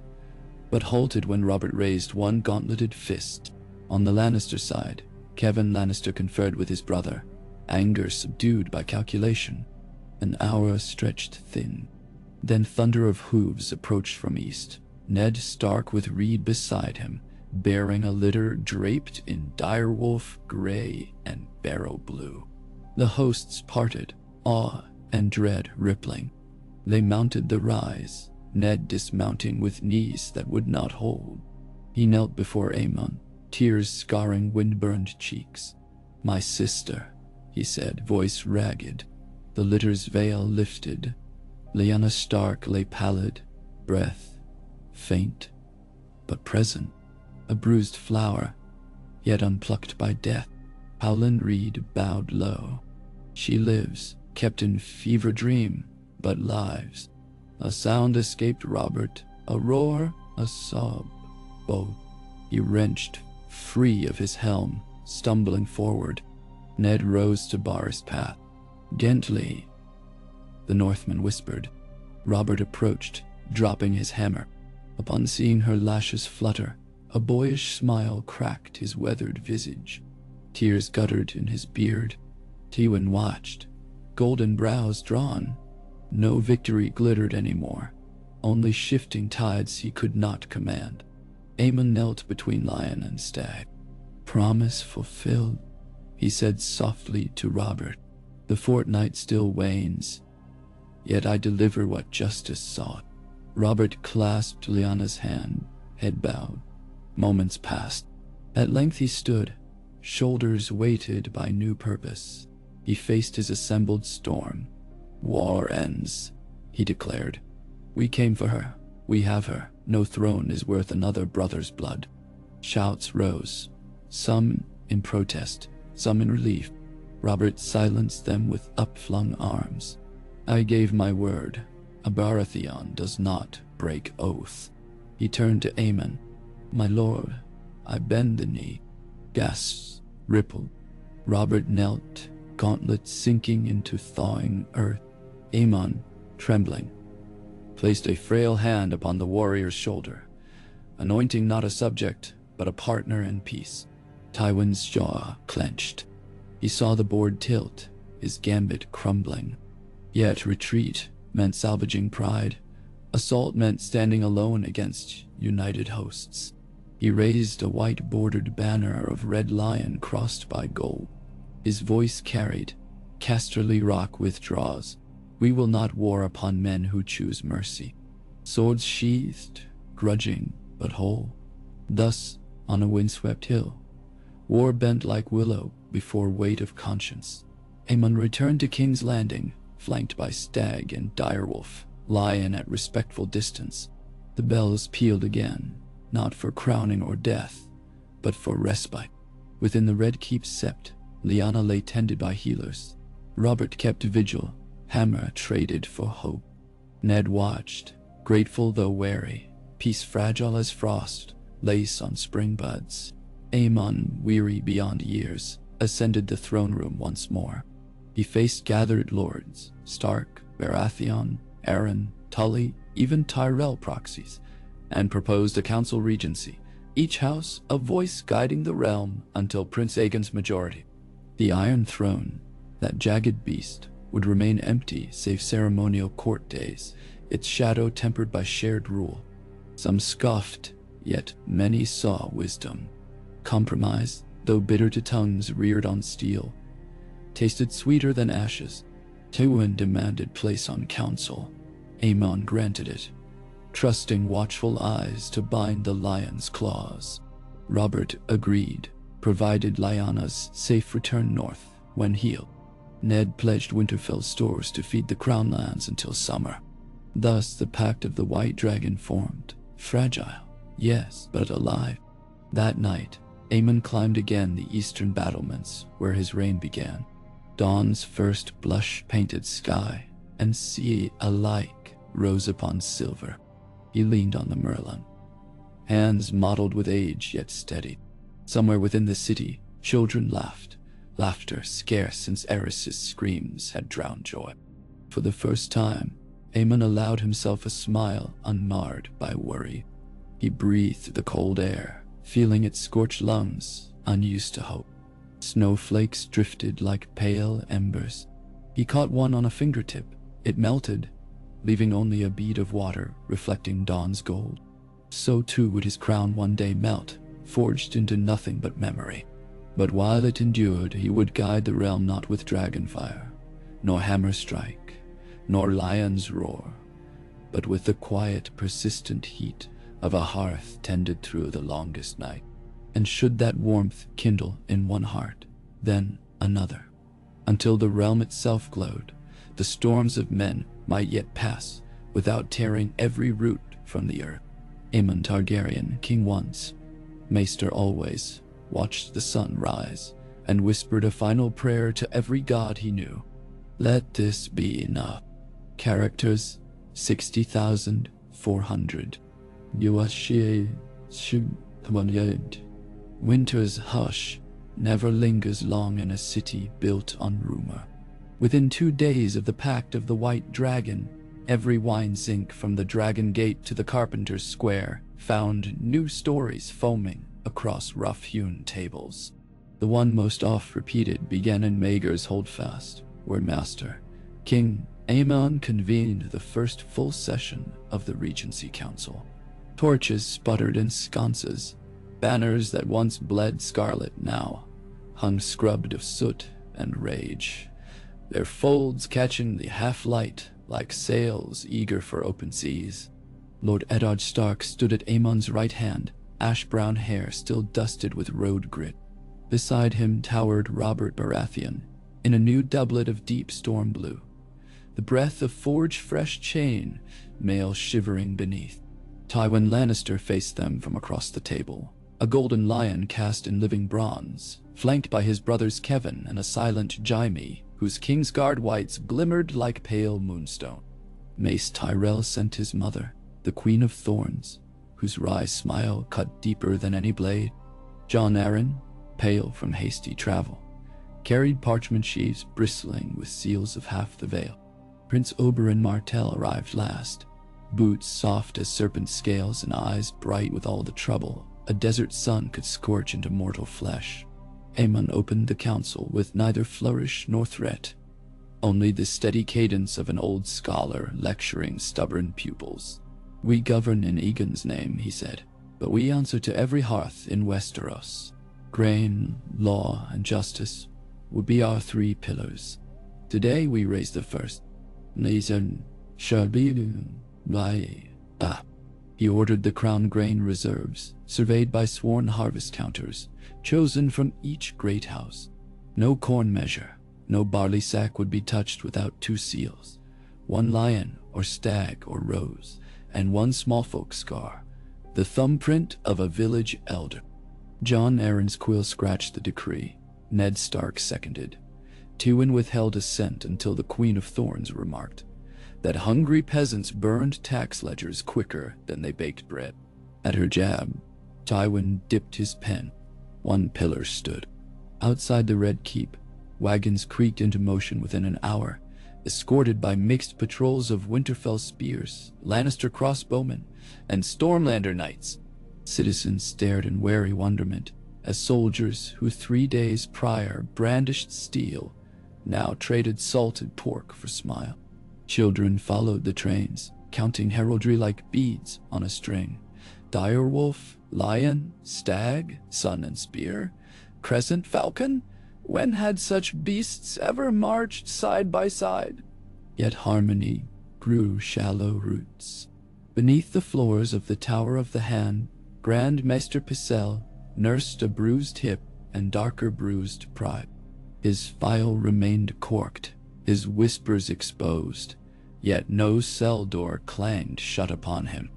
but halted when Robert raised one gauntleted fist. On the Lannister side, Kevan Lannister conferred with his brother, anger subdued by calculation. An hour stretched thin. Then thunder of hooves approached from east, Ned Stark with Reed beside him, bearing a litter draped in direwolf gray and barrow blue. The hosts parted, awe and dread rippling. They mounted the rise, Ned dismounting with knees that would not hold. He knelt before AEMON, tears scarring wind-burned cheeks. "My sister," he said, voice ragged. The litter's veil lifted. Lyanna Stark lay pallid, breath faint, but present, a bruised flower, yet unplucked by death. Howland Reed bowed low. "She lives, kept in fever dream, but lives." A sound escaped Robert, a roar, a sob, both. He wrenched free of his helm, stumbling forward. Ned rose to bar his path. "Gently," the Northman whispered. Robert approached, dropping his hammer. Upon seeing her lashes flutter, a boyish smile cracked his weathered visage. Tears guttered in his beard. Tywin watched, golden brows drawn. No victory glittered anymore, only shifting tides he could not command. AEMON knelt between lion and stag. "Promise fulfilled," he said softly to Robert. "The fortnight still wanes, yet I deliver what justice sought." Robert clasped Lyanna's hand, head bowed. Moments passed. At length he stood, shoulders weighted by new purpose. He faced his assembled storm. "War ends," he declared. "We came for her. We have her. No throne is worth another brother's blood." Shouts rose, some in protest, some in relief. Robert silenced them with upflung arms. "I gave my word. A Baratheon does not break oath." He turned to AEMON. "My lord, I bend the knee." Gasps rippled. Robert knelt, gauntlet sinking into thawing earth. AEMON, trembling, placed a frail hand upon the warrior's shoulder, anointing not a subject, but a partner in peace. Tywin's jaw clenched. He saw the board tilt, his gambit crumbling. Yet retreat meant salvaging pride. Assault meant standing alone against united hosts. He raised a white-bordered banner of red lion crossed by gold. His voice carried, "Casterly Rock withdraws. We will not war upon men who choose mercy." Swords sheathed, grudging but whole. Thus, on a windswept hill, war bent like willow before weight of conscience. AEMON returned to King's Landing, flanked by stag and direwolf, lion at respectful distance. The bells pealed again, not for crowning or death, but for respite. Within the Red Keep's sept, Lyanna lay tended by healers. Robert kept vigil, hammer traded for hope. Ned watched, grateful though wary, peace fragile as frost, lace on spring buds. AEMON, weary beyond years, ascended the throne room once more. He faced gathered lords, Stark, Baratheon, Arryn, Tully, even Tyrell proxies, and proposed a council regency, each house a voice guiding the realm until Prince Aegon's majority. The Iron Throne, that jagged beast, would remain empty save ceremonial court days, its shadow tempered by shared rule. Some scoffed, yet many saw wisdom. Compromise, though bitter to tongues reared on steel, tasted sweeter than ashes. Tywin demanded place on council. AEMON granted it, trusting watchful eyes to bind the lion's claws. Robert agreed, provided Lyanna's safe return north when healed. Ned pledged Winterfell's stores to feed the Crown lands until summer. Thus the pact of the white dragon formed. Fragile, yes, but alive. That night, AEMON climbed again the eastern battlements where his reign began. Dawn's first blush-painted sky and sea alike rose upon silver. He leaned on the Merlin, hands mottled with age yet steady. Somewhere within the city, children laughed, laughter scarce since Aerys' screams had drowned joy. For the first time, AEMON allowed himself a smile unmarred by worry. He breathed the cold air, feeling its scorched lungs, unused to hope. Snowflakes drifted like pale embers. He caught one on a fingertip. It melted, leaving only a bead of water reflecting dawn's gold. So too would his crown one day melt, forged into nothing but memory. But while it endured, he would guide the realm not with dragonfire, nor hammer strike, nor lion's roar, but with the quiet, persistent heat of a hearth tended through the longest night. And should that warmth kindle in one heart, then another, until the realm itself glowed, the storms of men might yet pass without tearing every root from the earth. AEMON Targaryen, king once, maester always, watched the sun rise and whispered a final prayer to every god he knew. Let this be enough. Characters 60,400. Winter's hush never lingers long in a city built on rumor. Within 2 days of the pact of the White Dragon, every wine zinc from the Dragon Gate to the Carpenter's Square found new stories foaming across rough-hewn tables. The one most oft-repeated began in Maegor's Holdfast, where Master King AEMON convened the first full session of the Regency Council. Torches sputtered in sconces. Banners that once bled scarlet now hung scrubbed of soot and rage, their folds catching the half-light like sails eager for open seas. Lord Eddard Stark stood at AEMON's right hand, ash-brown hair still dusted with road grit. Beside him towered Robert Baratheon, in a new doublet of deep storm blue, the breath of forge-fresh chain mail shivering beneath. Tywin Lannister faced them from across the table, a golden lion cast in living bronze, flanked by his brothers Kevan and a silent Jaime, whose Kingsguard whites glimmered like pale moonstone. Mace Tyrell sent his mother, the Queen of Thorns, whose wry smile cut deeper than any blade. Jon Arryn, pale from hasty travel, carried parchment sheaves bristling with seals of half the Vale. Prince Oberyn Martell arrived last, boots soft as serpent scales and eyes bright with all the trouble a desert sun could scorch into mortal flesh. AEMON opened the council with neither flourish nor threat, only the steady cadence of an old scholar lecturing stubborn pupils. We govern in Aegon's name, he said, but we answer to every hearth in Westeros. Grain, law, and justice would be our 3 pillars. Today we raise the first. He ordered the crown grain reserves, surveyed by sworn harvest counters, chosen from each great house. No corn measure, no barley sack would be touched without 2 seals, 1 lion or stag or rose, and 1 small folk scar, the thumbprint of a village elder. Jon Arryn's quill scratched the decree. Ned Stark seconded. Tywin withheld assent until the Queen of Thorns remarked that hungry peasants burned tax ledgers quicker than they baked bread. At her jab, Tywin dipped his pen. 1 pillar stood. Outside the Red Keep, wagons creaked into motion within an hour, escorted by mixed patrols of Winterfell spears, Lannister crossbowmen, and Stormlander knights. Citizens stared in wary wonderment as soldiers who 3 days prior brandished steel now traded salted pork for smile. Children followed the trains, counting heraldry like beads on a string. Direwolf, lion, stag, sun and spear, crescent falcon. When had such beasts ever marched side by side? Yet harmony grew shallow roots. Beneath the floors of the Tower of the Hand, Grand Maester Pycelle nursed a bruised hip and darker bruised pride. His phial remained corked, his whispers exposed, yet no cell door clanged shut upon him.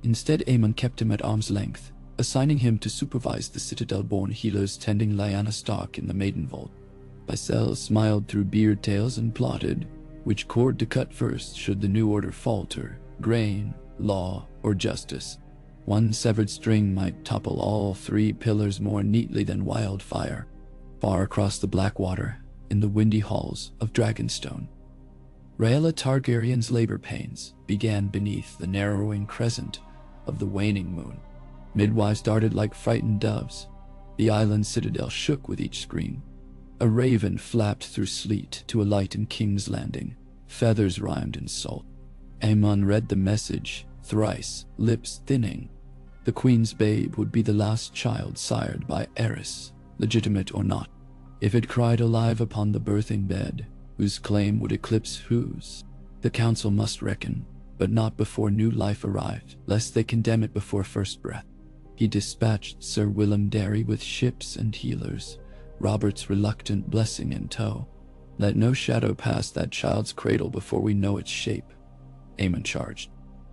Instead, AEMON kept him at arm's length, assigning him to supervise the citadel-born healers tending Lyanna's stock in the Maiden Vault. Pycelle smiled through beard tails and plotted which cord to cut first should the new order falter: grain, law, or justice. One severed string might topple all three pillars more neatly than wildfire. Far across the Blackwater, in the windy halls of Dragonstone, Rhaella Targaryen's labor pains began beneath the narrowing crescent of the waning moon. Midwives darted like frightened doves. The island citadel shook with each scream. A raven flapped through sleet to alight in King's Landing, feathers rhymed in salt. AEMON read the message, thrice, lips thinning. The queen's babe would be the last child sired by Aerys, legitimate or not. If it cried alive upon the birthing bed, whose claim would eclipse whose? The council must reckon, but not before new life arrived, lest they condemn it before first breath. He dispatched Sir Willem Darry with ships and healers, Robert's reluctant blessing in tow. Let no shadow pass that child's cradle before we know its shape, AEMON charged.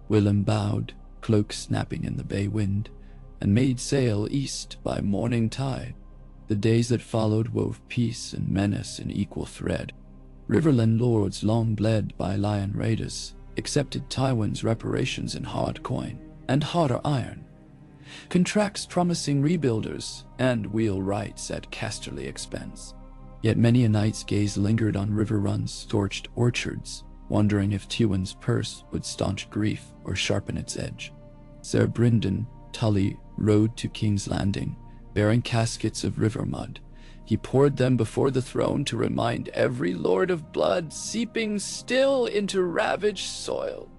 Willem bowed, cloak snapping in the bay wind, and made sail east by morning tide. The days that followed wove peace and menace in equal thread. Riverland lords long bled by lion raiders accepted Tywin's reparations in hard coin and harder iron, contracts promising rebuilders and wheelwrights at casterly expense. Yet many a night's gaze lingered on Riverrun's scorched orchards, wondering if Tywin's purse would staunch grief or sharpen its edge. Sir Brynden Tully rode to King's Landing, bearing caskets of river mud. He poured them before the throne to remind every lord of blood seeping still into ravaged soil.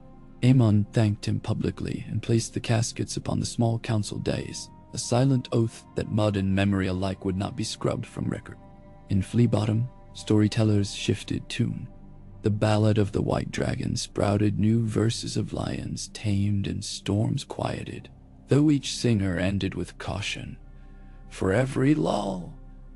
AEMON thanked him publicly and placed the caskets upon the small council dais, a silent oath that mud and memory alike would not be scrubbed from record. In Fleabottom, storytellers shifted tune. The Ballad of the White Dragon sprouted new verses of lions tamed and storms quieted, though each singer ended with caution. For every lull,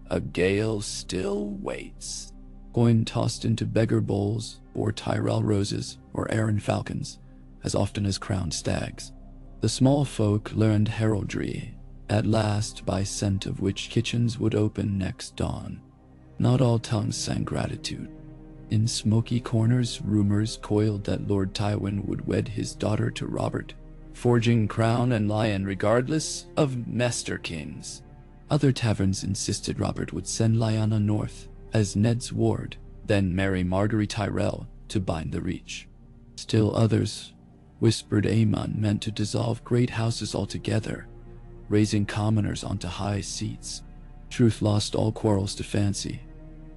a gale still waits. Coin tossed into beggar bowls bore Tyrell roses or Arryn falcons, as often as crowned stags. The small folk learned heraldry, at last by scent of which kitchens would open next dawn. Not all tongues sang gratitude. In smoky corners, rumors coiled that Lord Tywin would wed his daughter to Robert, forging crown and lion regardless of Maester Kings. Other taverns insisted Robert would send Lyanna north as Ned's ward, then marry Margaery Tyrell to bind the Reach. Still others whispered AEMON meant to dissolve great houses altogether, raising commoners onto high seats. Truth lost all quarrels to fancy,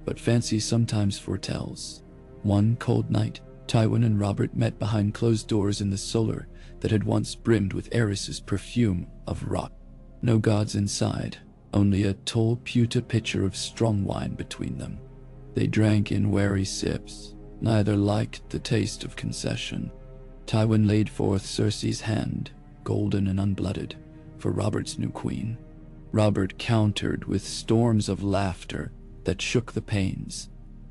but fancy sometimes foretells. One cold night, Tywin and Robert met behind closed doors in the solar that had once brimmed with Aerys's perfume of rot. No gods inside, only a tall pewter pitcher of strong wine between them. They drank in wary sips. Neither liked the taste of concession. Tywin laid forth Cersei's hand, golden and unblooded, for Robert's new queen. Robert countered with storms of laughter that shook the panes.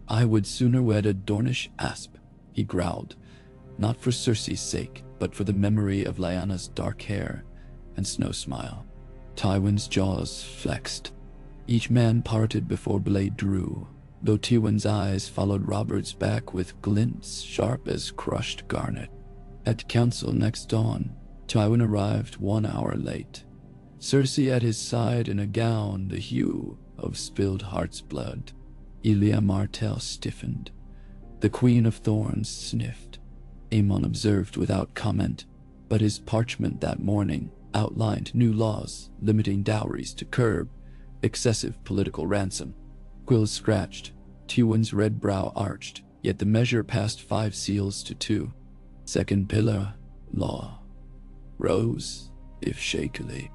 "I would sooner wed a Dornish asp," he growled, not for Cersei's sake, but for the memory of Lyanna's dark hair and snow smile. Tywin's jaws flexed. Each man parted before blade drew, though Tywin's eyes followed Robert's back with glints sharp as crushed garnet. At council next dawn, Tywin arrived 1 hour late. Cersei at his side in a gown the hue of spilled heart's blood. Elia Martell stiffened. The Queen of Thorns sniffed. AEMON observed without comment, but his parchment that morning outlined new laws limiting dowries to curb excessive political ransom. Quills scratched. Tywin's red brow arched, yet the measure passed 5 seals to 2. Second pillar, law, rose, if shakily.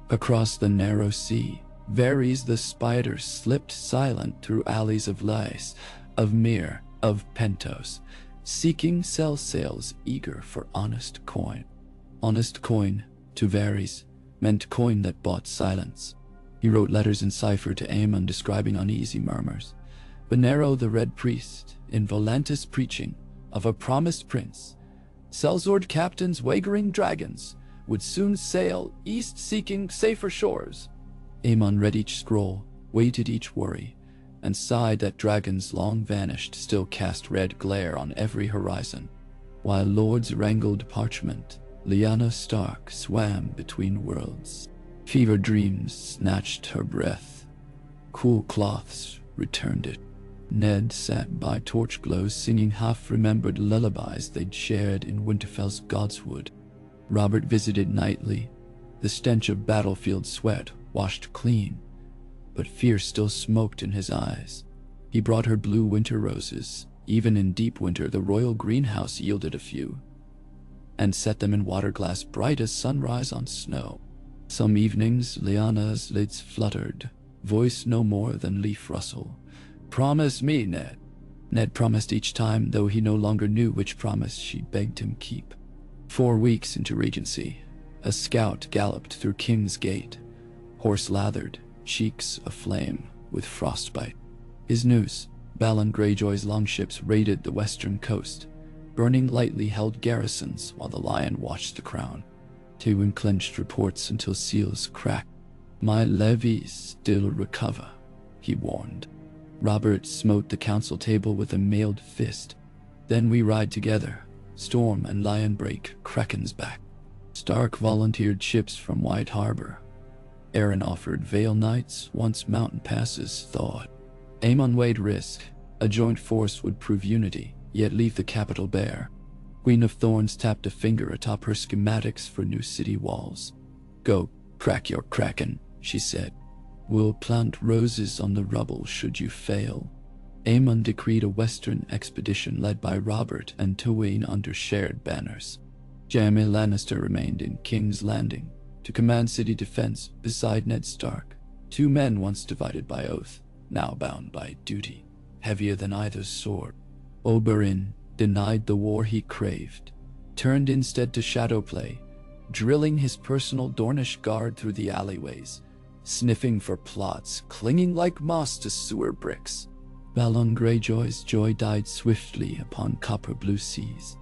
Across the narrow sea, Varys the spider slipped silent through alleys of lice, of Myr, of Pentos, seeking sell sails eager for honest coin. Honest coin, to Varys, meant coin that bought silence. He wrote letters in cipher to AEMON describing uneasy murmurs. Benero the Red Priest, in Volantis preaching, of a promised prince. Sellsword captains wagering dragons would soon sail east seeking safer shores. Aemon read each scroll, weighted each worry, and sighed that dragons long vanished still cast red glare on every horizon. While lords wrangled parchment, Lyanna Stark swam between worlds. Fever dreams snatched her breath. Cool cloths returned it. Ned sat by torch glows singing half-remembered lullabies they'd shared in Winterfell's Godswood. Robert visited nightly. The stench of battlefield sweat washed clean, but fear still smoked in his eyes. He brought her blue winter roses. Even in deep winter, the royal greenhouse yielded a few, and set them in water glass bright as sunrise on snow. Some evenings, Lyanna's lids fluttered, voice no more than leaf rustle. "Promise me, Ned." Ned promised each time, though he no longer knew which promise she begged him keep. 4 weeks into Regency, a scout galloped through King's Gate, horse lathered, cheeks aflame with frostbite. His news: Balon Greyjoy's longships raided the western coast. Burning lightly held garrisons while the Lion watched the crown. Tywin clenched reports until seals cracked. "My levies still recover," he warned. Robert smote the council table with a mailed fist. "Then we ride together. Storm and Lion break Kraken's back." Stark volunteered ships from White Harbor. Aeryn offered Vale Knights once mountain passes thawed. Aemon weighed risk. A joint force would prove unity, yet leave the capital bare. Queen of Thorns tapped a finger atop her schematics for new city walls. "Go, crack your Kraken," she said. "We'll plant roses on the rubble should you fail." Aemon decreed a western expedition led by Robert and Tywin under shared banners. Jaime Lannister remained in King's Landing to command city defense beside Ned Stark, 2 men once divided by oath, now bound by duty, heavier than either's sword. Oberyn denied the war he craved, turned instead to shadow play, drilling his personal Dornish guard through the alleyways, sniffing for plots, clinging like moss to sewer bricks. Balon Greyjoy's joy died swiftly upon copper blue seas.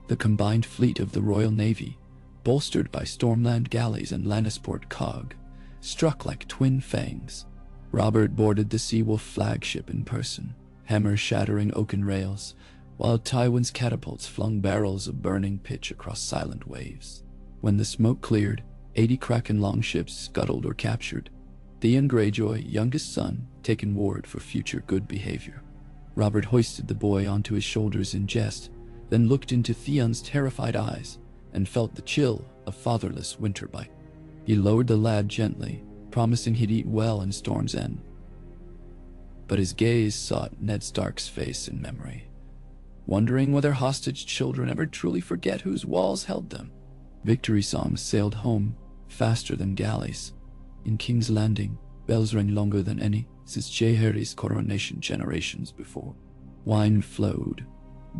The combined fleet of the Royal Navy, bolstered by Stormland galleys and Lannisport cog, struck like twin fangs. Robert boarded the Seawolf flagship in person, hammer shattering oaken rails, while Tywin's catapults flung barrels of burning pitch across silent waves. When the smoke cleared, 80 Kraken longships scuttled or captured. Theon Greyjoy, youngest son, taken ward for future good behavior. Robert hoisted the boy onto his shoulders in jest, then looked into Theon's terrified eyes and felt the chill of fatherless winter bite. He lowered the lad gently, promising he'd eat well in Storm's End. But his gaze sought Ned Stark's face in memory, wondering whether hostage children ever truly forget whose walls held them. Victory songs sailed home faster than galleys. In King's Landing, bells rang longer than any since Jaehaerys' coronation generations before. Wine flowed.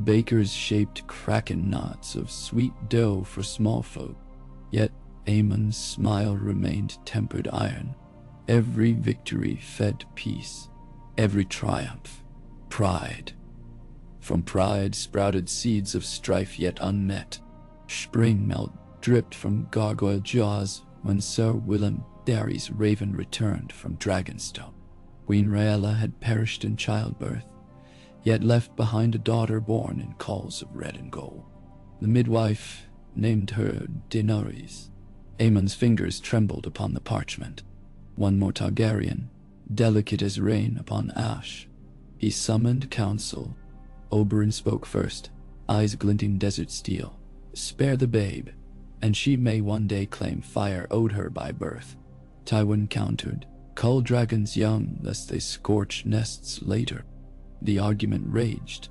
Bakers shaped Kraken knots of sweet dough for small folk. Yet Aemon's smile remained tempered iron. Every victory fed peace. Every triumph, pride. From pride sprouted seeds of strife yet unmet. Spring melt dripped from gargoyle jaws when Sir Willem Darry's raven returned from Dragonstone. Queen Rhaella had perished in childbirth, yet left behind a daughter born in calls of red and gold. The midwife named her Daenerys. Aemon's fingers trembled upon the parchment. One more Targaryen, delicate as rain upon ash. He summoned counsel. Oberyn spoke first, eyes glinting desert steel. "Spare the babe, and she may one day claim fire owed her by birth." Tywin countered, "Cull dragons young, lest they scorch nests later." The argument raged.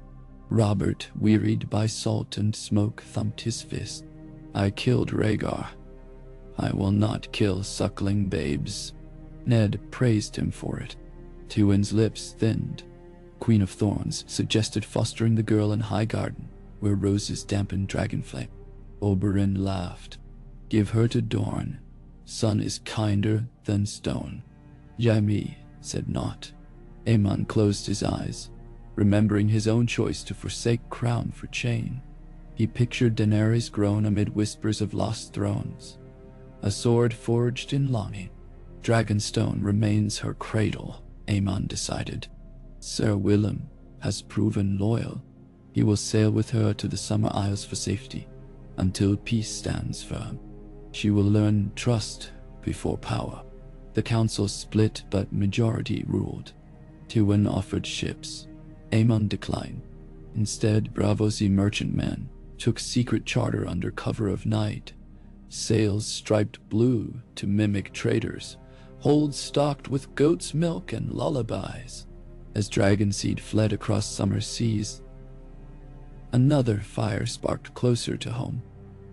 Robert, wearied by salt and smoke, thumped his fist. "I killed Rhaegar. I will not kill suckling babes." Ned praised him for it. Tywin's lips thinned. Queen of Thorns suggested fostering the girl in Highgarden, where roses dampened dragonflame. Oberyn laughed. "Give her to Dorne. Sun is kinder than stone." Jaime said naught. Aemon closed his eyes. remembering his own choice to forsake crown for chain. He pictured Daenerys grown amid whispers of lost thrones, a sword forged in longing. Dragonstone remains her cradle, Aemon decided. Sir Willem has proven loyal. He will sail with her to the Summer Isles for safety, until peace stands firm. She will learn trust before power. The council split, but majority ruled. Tywin offered ships. Aemon declined. Instead, Braavosi merchantmen took secret charter under cover of night. Sails striped blue to mimic traders, holds stocked with goat's milk and lullabies. As Dragonseed fled across summer seas, another fire sparked closer to home.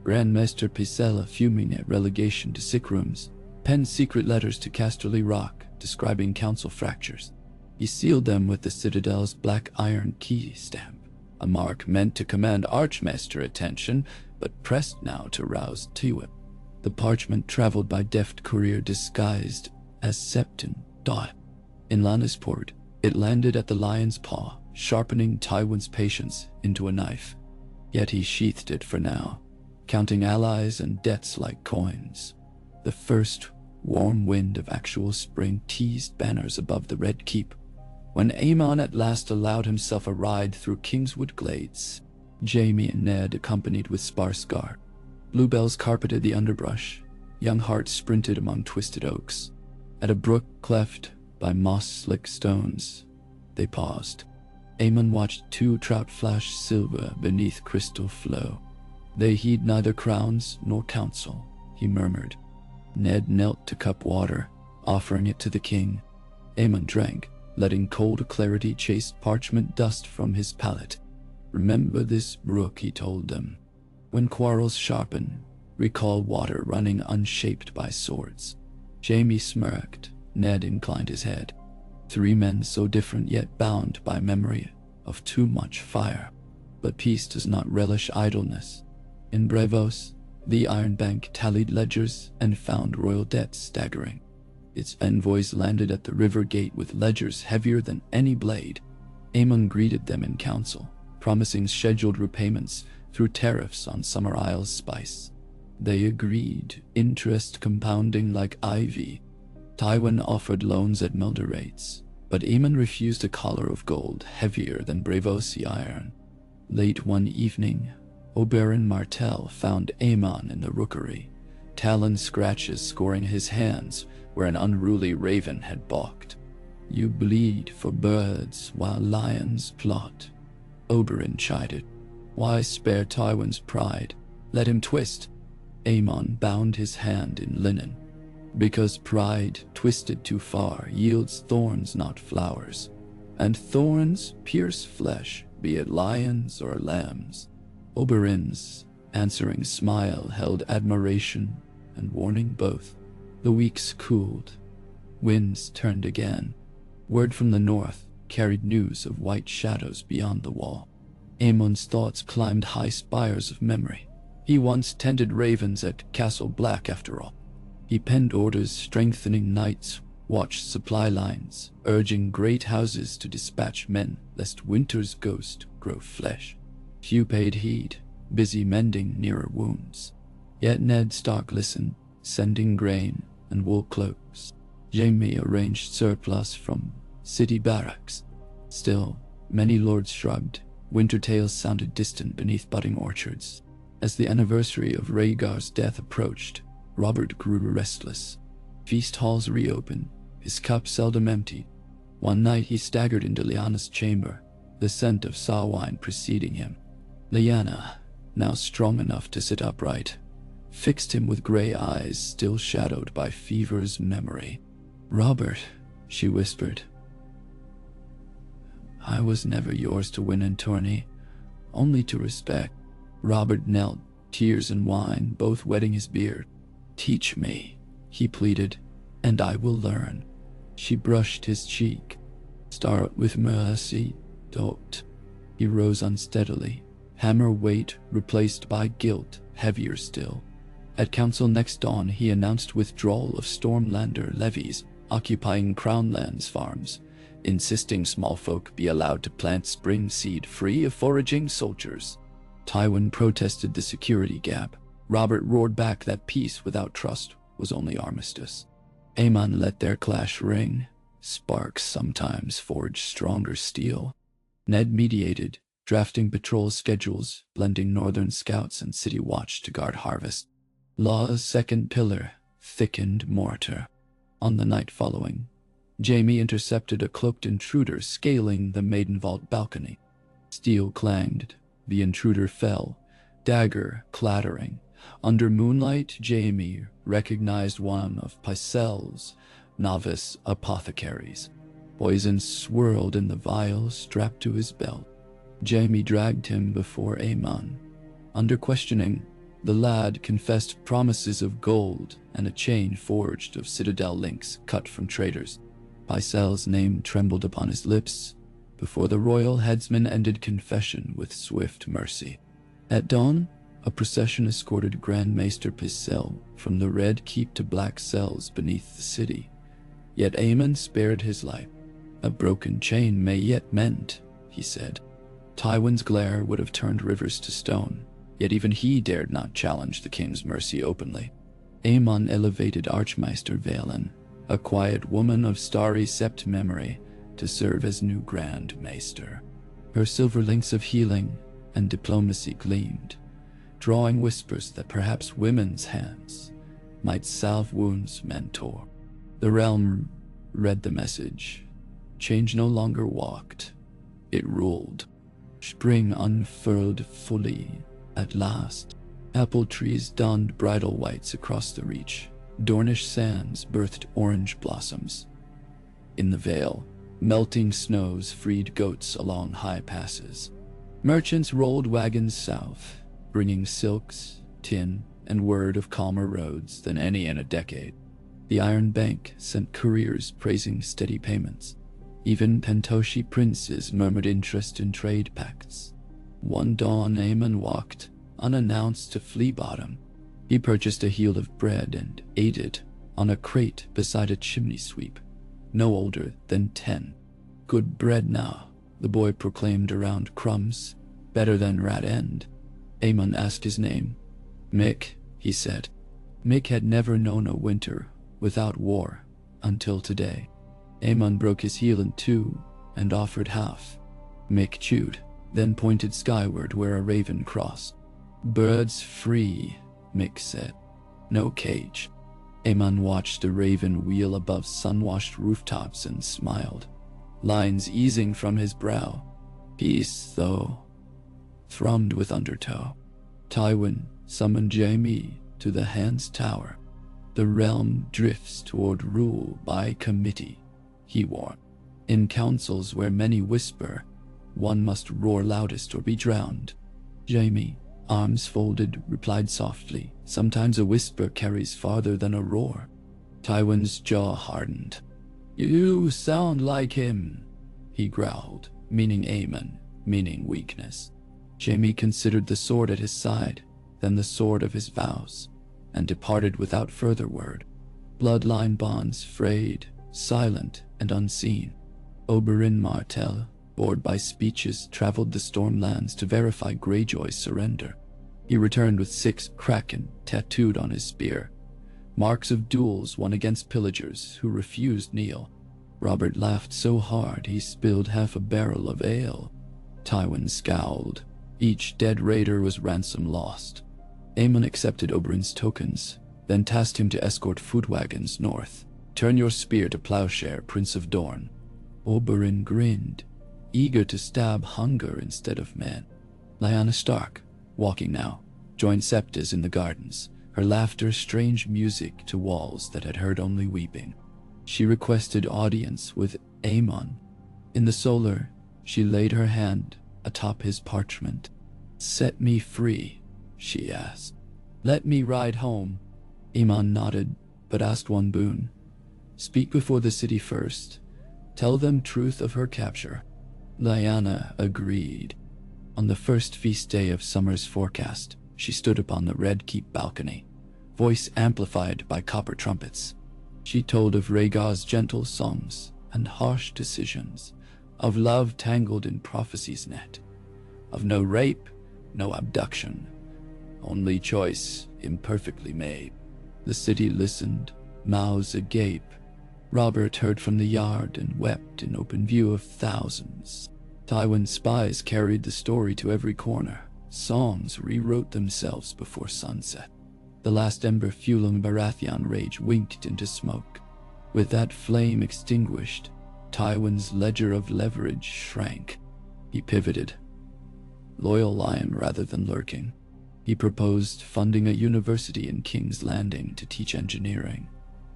Grandmaster Pisella, fuming at relegation to sick rooms, penned secret letters to Casterly Rock describing council fractures. He sealed them with the Citadel's black iron key stamp, a mark meant to command Archmaester attention, but pressed now to rouse Tywin. The parchment traveled by deft courier disguised as Septon Dot. In Lannisport, it landed at the Lion's Paw, sharpening Tywin's patience into a knife. Yet he sheathed it for now, counting allies and debts like coins. The first warm wind of actual spring teased banners above the Red Keep. When Aemon at last allowed himself a ride through Kingswood Glades, Jaime and Ned accompanied with sparse guard. Bluebells carpeted the underbrush. Young hearts sprinted among twisted oaks. At a brook cleft by moss-slick stones, they paused. Aemon watched two trout flash silver beneath crystal flow. They heed neither crowns nor counsel, he murmured. Ned knelt to cup water, offering it to the king. Aemon drank, letting cold clarity chase parchment dust from his palate. Remember this brook, he told them. When quarrels sharpen, recall water running unshaped by swords. Jaime smirked. Ned inclined his head. Three men so different yet bound by memory of too much fire. But peace does not relish idleness. In Braavos, the Iron Bank tallied ledgers and found royal debts staggering. Its envoys landed at the river gate with ledgers heavier than any blade. Aemon greeted them in council, promising scheduled repayments through tariffs on Summer Isles spice. They agreed, interest compounding like ivy. Tywin offered loans at Melder rates, but Aemon refused a collar of gold heavier than Braavosi iron. Late one evening, Oberyn Martell found Aemon in the rookery, talon scratches scoring his hands where an unruly raven had balked. You bleed for birds while lions plot, Oberyn chided. Why spare Tywin's pride? Let him twist. Aemon bound his hand in linen. Because pride, twisted too far, yields thorns, not flowers. And thorns pierce flesh, be it lions or lambs. Oberyn's answering smile held admiration and warning both. The weeks cooled. Winds turned again. Word from the north carried news of white shadows beyond the wall. Aemon's thoughts climbed high spires of memory. He once tended ravens at Castle Black, after all. He penned orders strengthening knights, watched supply lines, urging great houses to dispatch men lest winter's ghost grow flesh. Few paid heed, busy mending nearer wounds. Yet Ned Stark listened, sending grain and wool cloaks. Jaime arranged surplus from city barracks. Still, many lords shrugged. Winter tales sounded distant beneath budding orchards. As the anniversary of Rhaegar's death approached, Robert grew restless. Feast halls reopened, his cup seldom emptied. One night he staggered into Lyanna's chamber, the scent of saw wine preceding him. Lyanna, now strong enough to sit upright, fixed him with gray eyes still shadowed by fever's memory. "Robert," she whispered, "I was never yours to win in tourney, only to respect." Robert knelt, tears and wine both wetting his beard. "Teach me," he pleaded, "and I will learn." She brushed his cheek. "Start with mercy, don't." He rose unsteadily, hammer weight replaced by guilt, heavier still. At council next dawn, he announced withdrawal of Stormlander levies occupying Crownlands farms. insisting small folk be allowed to plant spring seed free of foraging soldiers. Tywin protested the security gap. Robert roared back that peace without trust was only armistice. Aemon let their clash ring. Sparks sometimes forge stronger steel. Ned mediated, drafting patrol schedules, blending northern scouts and city watch to guard harvest. Law's second pillar, thickened mortar. On the night following, Jaime intercepted a cloaked intruder scaling the maiden vault balcony. Steel clanged. The intruder fell, dagger clattering. Under moonlight, Jaime recognized one of Pycelle's novice apothecaries. Poison swirled in the vial strapped to his belt. Jaime dragged him before Aemon. Under questioning, the lad confessed promises of gold and a chain forged of citadel links cut from traders. Pycelle's name trembled upon his lips before the royal headsman ended confession with swift mercy. At dawn, a procession escorted Grand Maester Pycelle from the Red Keep to black cells beneath the city. Yet Aemon spared his life. A broken chain may yet mend, he said. Tywin's glare would have turned rivers to stone, yet even he dared not challenge the king's mercy openly. Aemon elevated Archmaester Valen, a quiet woman of starry-sept memory, to serve as new Grand Maester. Her silver links of healing and diplomacy gleamed, drawing whispers that perhaps women's hands might salve wounds men tore. The realm read the message. Change no longer walked, it ruled. Spring unfurled fully at last. Apple trees donned bridal whites across the reach. Dornish sands birthed orange blossoms. In the vale, melting snows freed goats along high passes. Merchants rolled wagons south, bringing silks, tin, and word of calmer roads than any in a decade. The Iron Bank sent couriers praising steady payments. Even Pentoshi princes murmured interest in trade pacts. One dawn, Aemon walked, unannounced, to Flea Bottom. He purchased a heel of bread and ate it on a crate beside a chimney sweep, no older than 10. Good bread now, the boy proclaimed around crumbs, better than Rat End. Aemon asked his name. Mick, he said. Mick had never known a winter without war until today. Aemon broke his heel in two and offered half. Mick chewed, then pointed skyward where a raven crossed. Birds free, Mick said. No cage. Aemon watched the raven wheel above sun-washed rooftops and smiled, lines easing from his brow. Peace, though, thrummed with undertow. Tywin summoned Jaime to the Hand's Tower. The realm drifts toward rule by committee, he warned. In councils where many whisper, one must roar loudest or be drowned. Jaime, arms folded, replied softly, sometimes a whisper carries farther than a roar. Tywin's jaw hardened. You sound like him, he growled, meaning Aemon, meaning weakness. Jaime considered the sword at his side, then the sword of his vows, and departed without further word. Bloodline bonds frayed, silent and unseen. Oberyn Martell, bored by speeches, traveled the Stormlands to verify Greyjoy's surrender. He returned with 6 kraken tattooed on his spear, marks of duels won against pillagers who refused kneel. Robert laughed so hard he spilled half a barrel of ale. Tywin scowled. Each dead raider was ransom lost. Aemon accepted Oberyn's tokens, then tasked him to escort food wagons north. Turn your spear to plowshare, Prince of Dorne. Oberyn grinned, eager to stab hunger instead of men. Lyanna Stark, walking now, joined Septas in the gardens, her laughter strange music to walls that had heard only weeping. She requested audience with Aemon. In the solar, she laid her hand atop his parchment. Set me free, she asked. Let me ride home. Aemon nodded, but asked one boon. Speak before the city first. Tell them truth of her capture. Lyanna agreed. On the first feast day of summer's forecast, she stood upon the Red Keep balcony, voice amplified by copper trumpets. She told of Rhaegar's gentle songs, and harsh decisions, of love tangled in prophecy's net, of no rape, no abduction, only choice imperfectly made. The city listened, mouths agape. Robert heard from the yard and wept in open view of thousands. Tywin's spies carried the story to every corner. Songs rewrote themselves before sunset. The last ember fueling Baratheon rage winked into smoke. With that flame extinguished, Tywin's ledger of leverage shrank. He pivoted. Loyal lion rather than lurking. He proposed funding a university in King's Landing to teach engineering,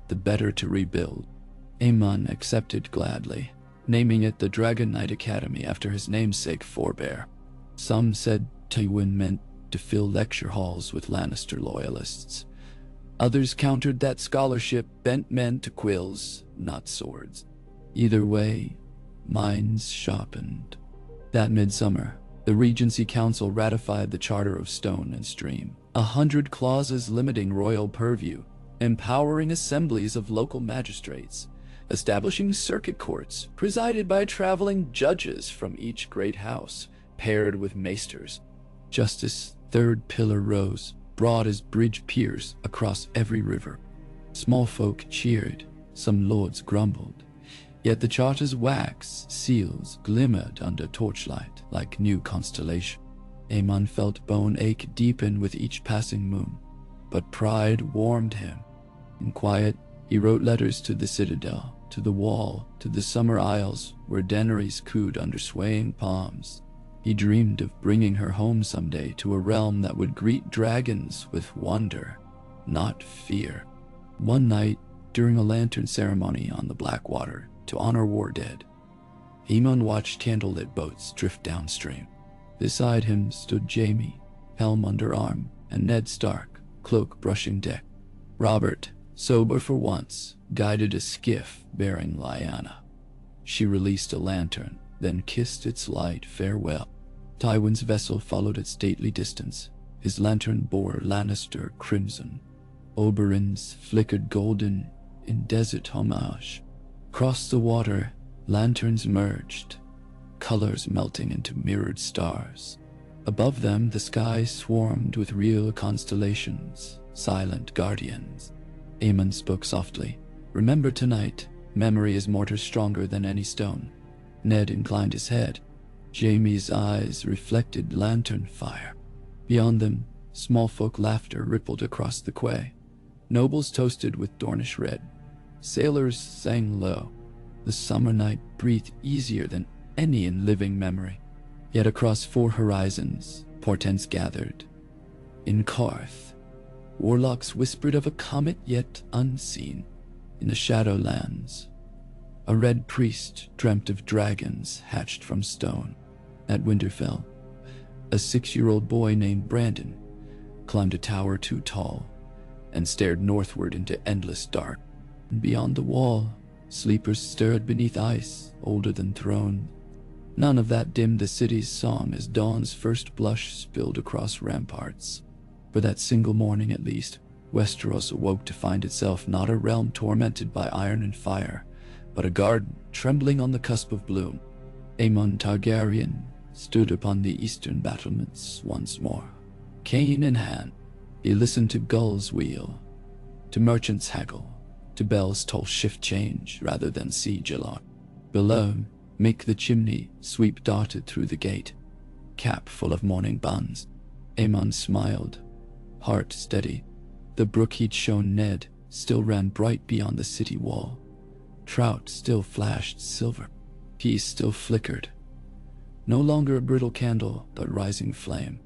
the better to rebuild. AEMON accepted gladly, naming it the Dragon Knight Academy after his namesake forebear. Some said Tywin meant to fill lecture halls with Lannister loyalists. Others countered that scholarship bent men to quills, not swords. Either way, minds sharpened. That midsummer, the Regency Council ratified the Charter of Stone and Stream, 100 clauses limiting royal purview, empowering assemblies of local magistrates, establishing circuit courts presided by traveling judges from each great house, paired with maesters. Justice, third pillar rose, broad as bridge piers across every river. Small folk cheered, some lords grumbled. Yet the charter's wax seals glimmered under torchlight like new constellation. Aemon felt bone ache deepen with each passing moon, but pride warmed him. In quiet, he wrote letters to the citadel, to the wall, to the summer isles where Daenerys cooed under swaying palms. He dreamed of bringing her home someday to a realm that would greet dragons with wonder, not fear. One night, during a lantern ceremony on the Blackwater to honor war dead, Aemon watched candlelit boats drift downstream. Beside him stood Jaime, helm under arm, and Ned Stark, cloak brushing deck. Robert, sober for once, guided a skiff bearing Lyanna. She released a lantern, then kissed its light farewell. Tywin's vessel followed at stately distance. His lantern bore Lannister crimson. Oberyn's flickered golden in desert homage. Across the water, lanterns merged, colors melting into mirrored stars. Above them, the sky swarmed with real constellations, silent guardians. Aemon spoke softly. "Remember tonight, memory is mortar stronger than any stone." Ned inclined his head. Jaime's eyes reflected lantern fire. Beyond them, small folk laughter rippled across the quay. Nobles toasted with Dornish red. Sailors sang low. The summer night breathed easier than any in living memory. Yet across 4 horizons, portents gathered. In Karth, warlocks whispered of a comet yet unseen. In the Shadowlands, a red priest dreamt of dragons hatched from stone. At Winterfell, a 6-year-old boy named Brandon climbed a tower too tall and stared northward into endless dark. And beyond the wall, sleepers stirred beneath ice older than thrones. None of that dimmed the city's song as dawn's first blush spilled across ramparts. For that single morning at least, Westeros awoke to find itself not a realm tormented by iron and fire, but a garden trembling on the cusp of bloom. Aemon Targaryen stood upon the eastern battlements once more. Cane in hand, he listened to gulls wheel, to merchants haggle, to bells toll shift change rather than siege alarm. Below, Mick the chimney sweep darted through the gate, cap full of morning buns. Aemon smiled, heart steady. The brook he'd shown Ned still ran bright beyond the city wall. Trout still flashed silver. Peace still flickered. No longer a brittle candle, but rising flame.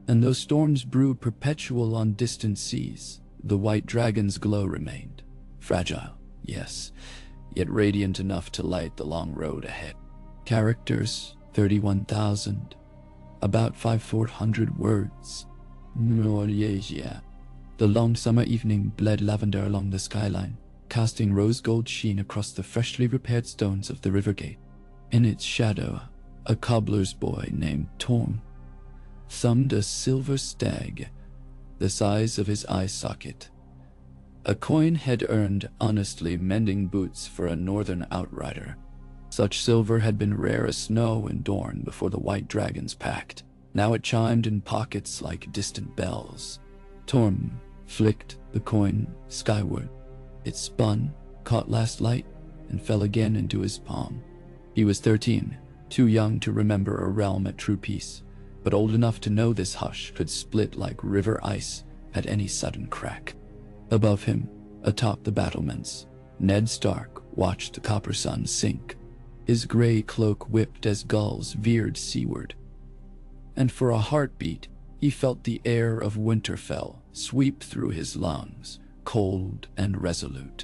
And though storms brewed perpetual on distant seas, the white dragon's glow remained. Fragile, yes, yet radiant enough to light the long road ahead. Characters, 31,000. About 5,400 words. The long summer evening bled lavender along the skyline, casting rose-gold sheen across the freshly repaired stones of the river gate. In its shadow, a cobbler's boy named Torm thumbed a silver stag, the size of his eye socket, A coin had earned honestly mending boots for a northern outrider. Such silver had been rare as snow in Dorne before the White Dragon's pact. Now it chimed in pockets like distant bells. Torm flicked the coin skyward. It spun, caught last light, and fell again into his palm. He was 13, too young to remember a realm at true peace, but old enough to know this hush could split like river ice at any sudden crack. Above him, atop the battlements, Ned Stark watched the copper sun sink. His gray cloak whipped as gulls veered seaward. And for a heartbeat, he felt the air of Winterfell sweep through his lungs, cold and resolute.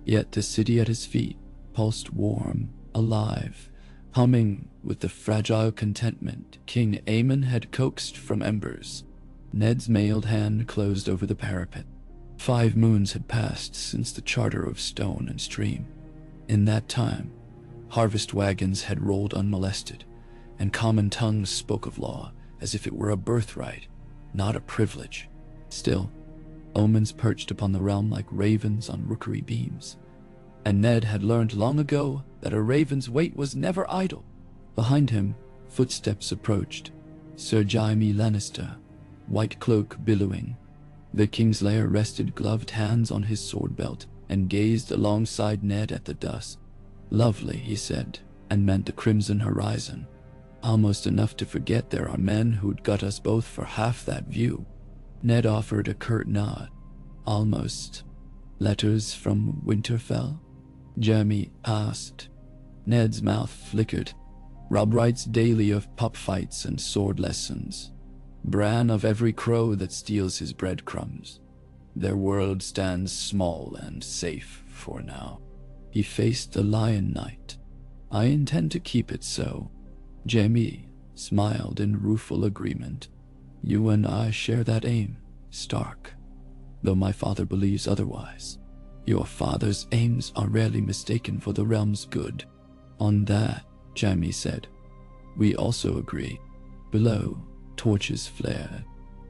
Yet the city at his feet pulsed warm, alive, humming with the fragile contentment King AEMON had coaxed from embers. Ned's mailed hand closed over the parapet. 5 moons had passed since the charter of stone and stream. In that time, harvest wagons had rolled unmolested, and common tongues spoke of law as if it were a birthright, not a privilege. Still, omens perched upon the realm like ravens on rookery beams, and Ned had learned long ago that a raven's wait was never idle. Behind him, footsteps approached. Sir Jaime Lannister, white cloak billowing. The Kingslayer rested gloved hands on his sword belt and gazed alongside Ned at the dust. Lovely, he said, and meant the crimson horizon. Almost enough to forget there are men who'd gut us both for half that view. Ned offered a curt nod. Almost. Letters from Winterfell? Jaime asked. Ned's mouth flickered. Robb writes daily of pup fights and sword lessons. Bran of every crow that steals his breadcrumbs. Their world stands small and safe for now. He faced the Lion Knight. I intend to keep it so. Jaime smiled in rueful agreement. You and I share that aim, Stark, though my father believes otherwise. Your father's aims are rarely mistaken for the realm's good. On that, Jaime said, we also agree. Below, torches flared.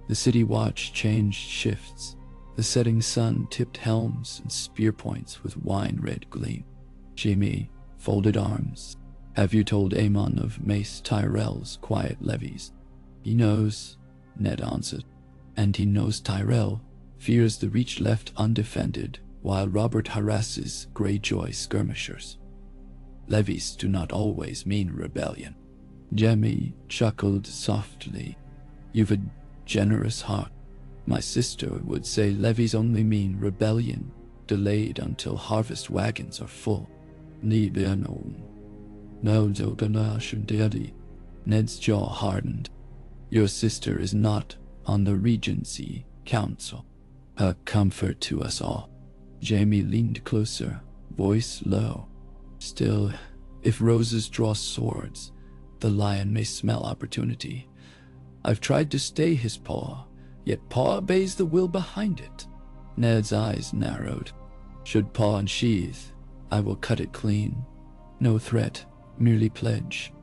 The city watch changed shifts. The setting sun tipped helms and spear points with wine-red gleam. Jaime folded arms. Have you told AEMON of Mace Tyrell's quiet levies? He knows, Ned answered. And he knows Tyrell fears the Reach left undefended while Robert harasses Greyjoy skirmishers. Levies do not always mean rebellion. Jaime chuckled softly. You've a generous heart. My sister would say levies only mean rebellion, delayed until harvest wagons are full. Ned's jaw hardened. Your sister is not on the Regency Council. A comfort to us all. Jaime leaned closer, voice low. Still, if roses draw swords, the lion may smell opportunity. I've tried to stay his paw, yet paw obeys the will behind it. Ned's eyes narrowed. Should paw unsheath, I will cut it clean. No threat, merely pledge.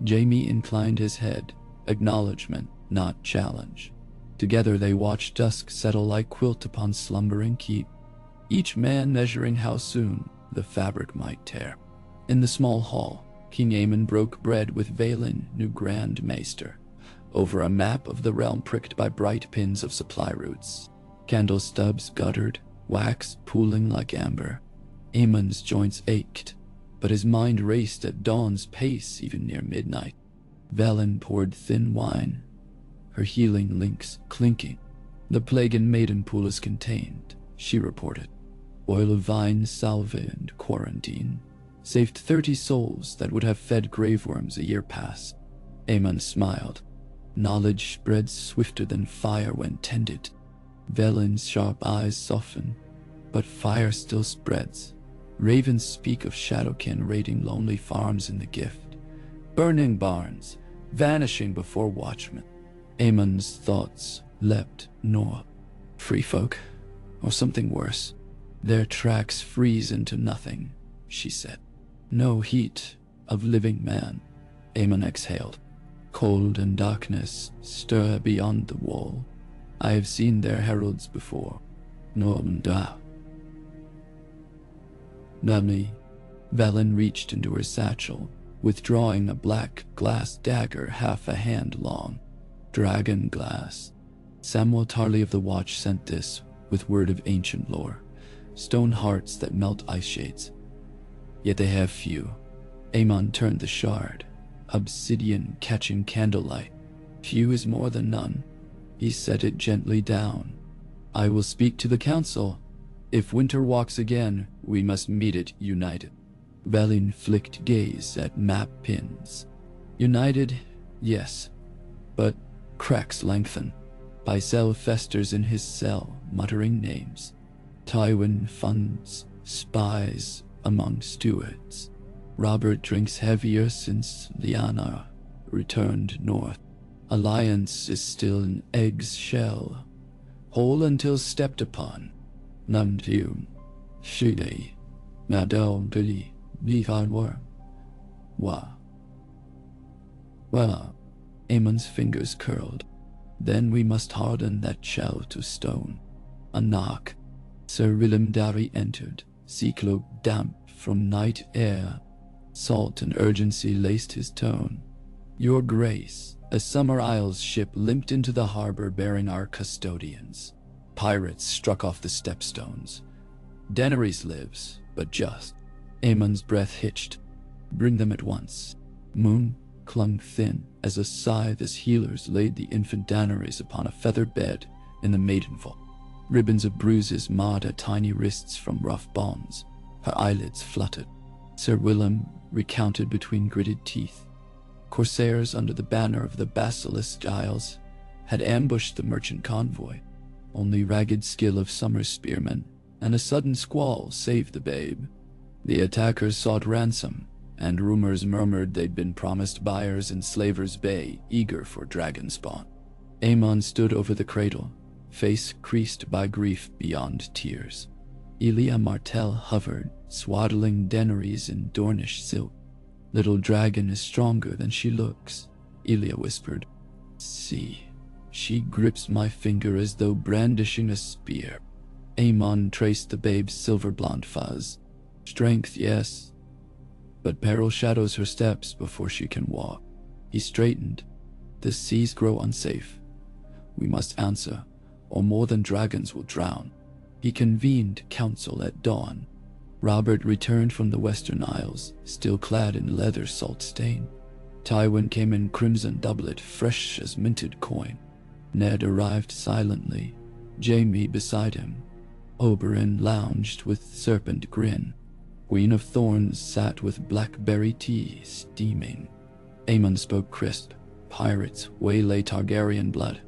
Jaime inclined his head, acknowledgement, not challenge. Together they watched dusk settle like quilt upon slumbering keep, each man measuring how soon the fabric might tear. In the small hall, King Aemon broke bread with Vaelin, new Grand Maester, over a map of the realm pricked by bright pins of supply routes. Candle stubs guttered, wax pooling like amber. Aemon's joints ached, but his mind raced at dawn's pace even near midnight. Vaelin poured thin wine, her healing links clinking. The plague maiden pool is contained, she reported. Oil of vine, salve, and quarantine saved 30 souls that would have fed graveworms a year past. Aemon smiled. Knowledge spreads swifter than fire when tended. Vaelin's sharp eyes soften, but fire still spreads. Ravens speak of Shadowkin raiding lonely farms in the gift, burning barns, vanishing before watchmen. Aemon's thoughts leapt north. Free folk, or something worse. Their tracks freeze into nothing, she said. No heat of living man. Aemon exhaled. Cold and darkness stir beyond the wall. I have seen their heralds before. Numbly, Velen reached into her satchel, withdrawing a black glass dagger half a hand long. Dragon glass. Samuel Tarley of the Watch sent this, with word of ancient lore. Stone hearts that melt ice shades. Yet they have few. AEMON turned the shard. Obsidian catching candlelight. Few is more than none. He set it gently down. I will speak to the council. If winter walks again, we must meet it united. Velen flicked gaze at map pins. United, yes, but cracks lengthen. Pycelle festers in his cell, muttering names. Tywin funds, spies among stewards. Robert drinks heavier since Lyanna returned north. Alliance is still an egg's shell, whole until stepped upon. Namdium, Shide, Madel Billy, Bihanwar. Wa. AEMON's fingers curled. Then we must harden that shell to stone. A knock. Sir Willem Darry entered, sea cloak damp from night air. Salt and urgency laced his tone. Your Grace, a Summer Isles ship limped into the harbor bearing our custodians. Pirates struck off the stepstones. Daenerys lives, but just. AEMON's breath hitched. Bring them at once. Moon clung thin as a scythe as healers laid the infant Daenerys upon a feather bed in the maiden vault. Ribbons of bruises marred her tiny wrists from rough bonds. Her eyelids fluttered. Sir Willem recounted between gritted teeth. Corsairs under the banner of the Basilisk Isles had ambushed the merchant convoy. Only ragged skill of summer spearmen and a sudden squall saved the babe. The attackers sought ransom, and rumors murmured they'd been promised buyers in Slaver's Bay, eager for dragon spawn. AEMON stood over the cradle, face creased by grief beyond tears. Elia Martell hovered, swaddling Daenerys in Dornish silk. Little dragon is stronger than she looks, Elia whispered. See, she grips my finger as though brandishing a spear. AEMON traced the babe's silver-blonde fuzz. Strength, yes, but peril shadows her steps before she can walk. He straightened. The seas grow unsafe. We must answer, or more than dragons will drown. He convened council at dawn. Robert returned from the Western Isles, still clad in leather salt stain. Tywin came in crimson doublet, fresh as minted coin. Ned arrived silently, Jaime beside him. Oberyn lounged with serpent grin. Queen of Thorns sat with blackberry tea steaming. AEMON spoke crisp. Pirates waylay Targaryen blood,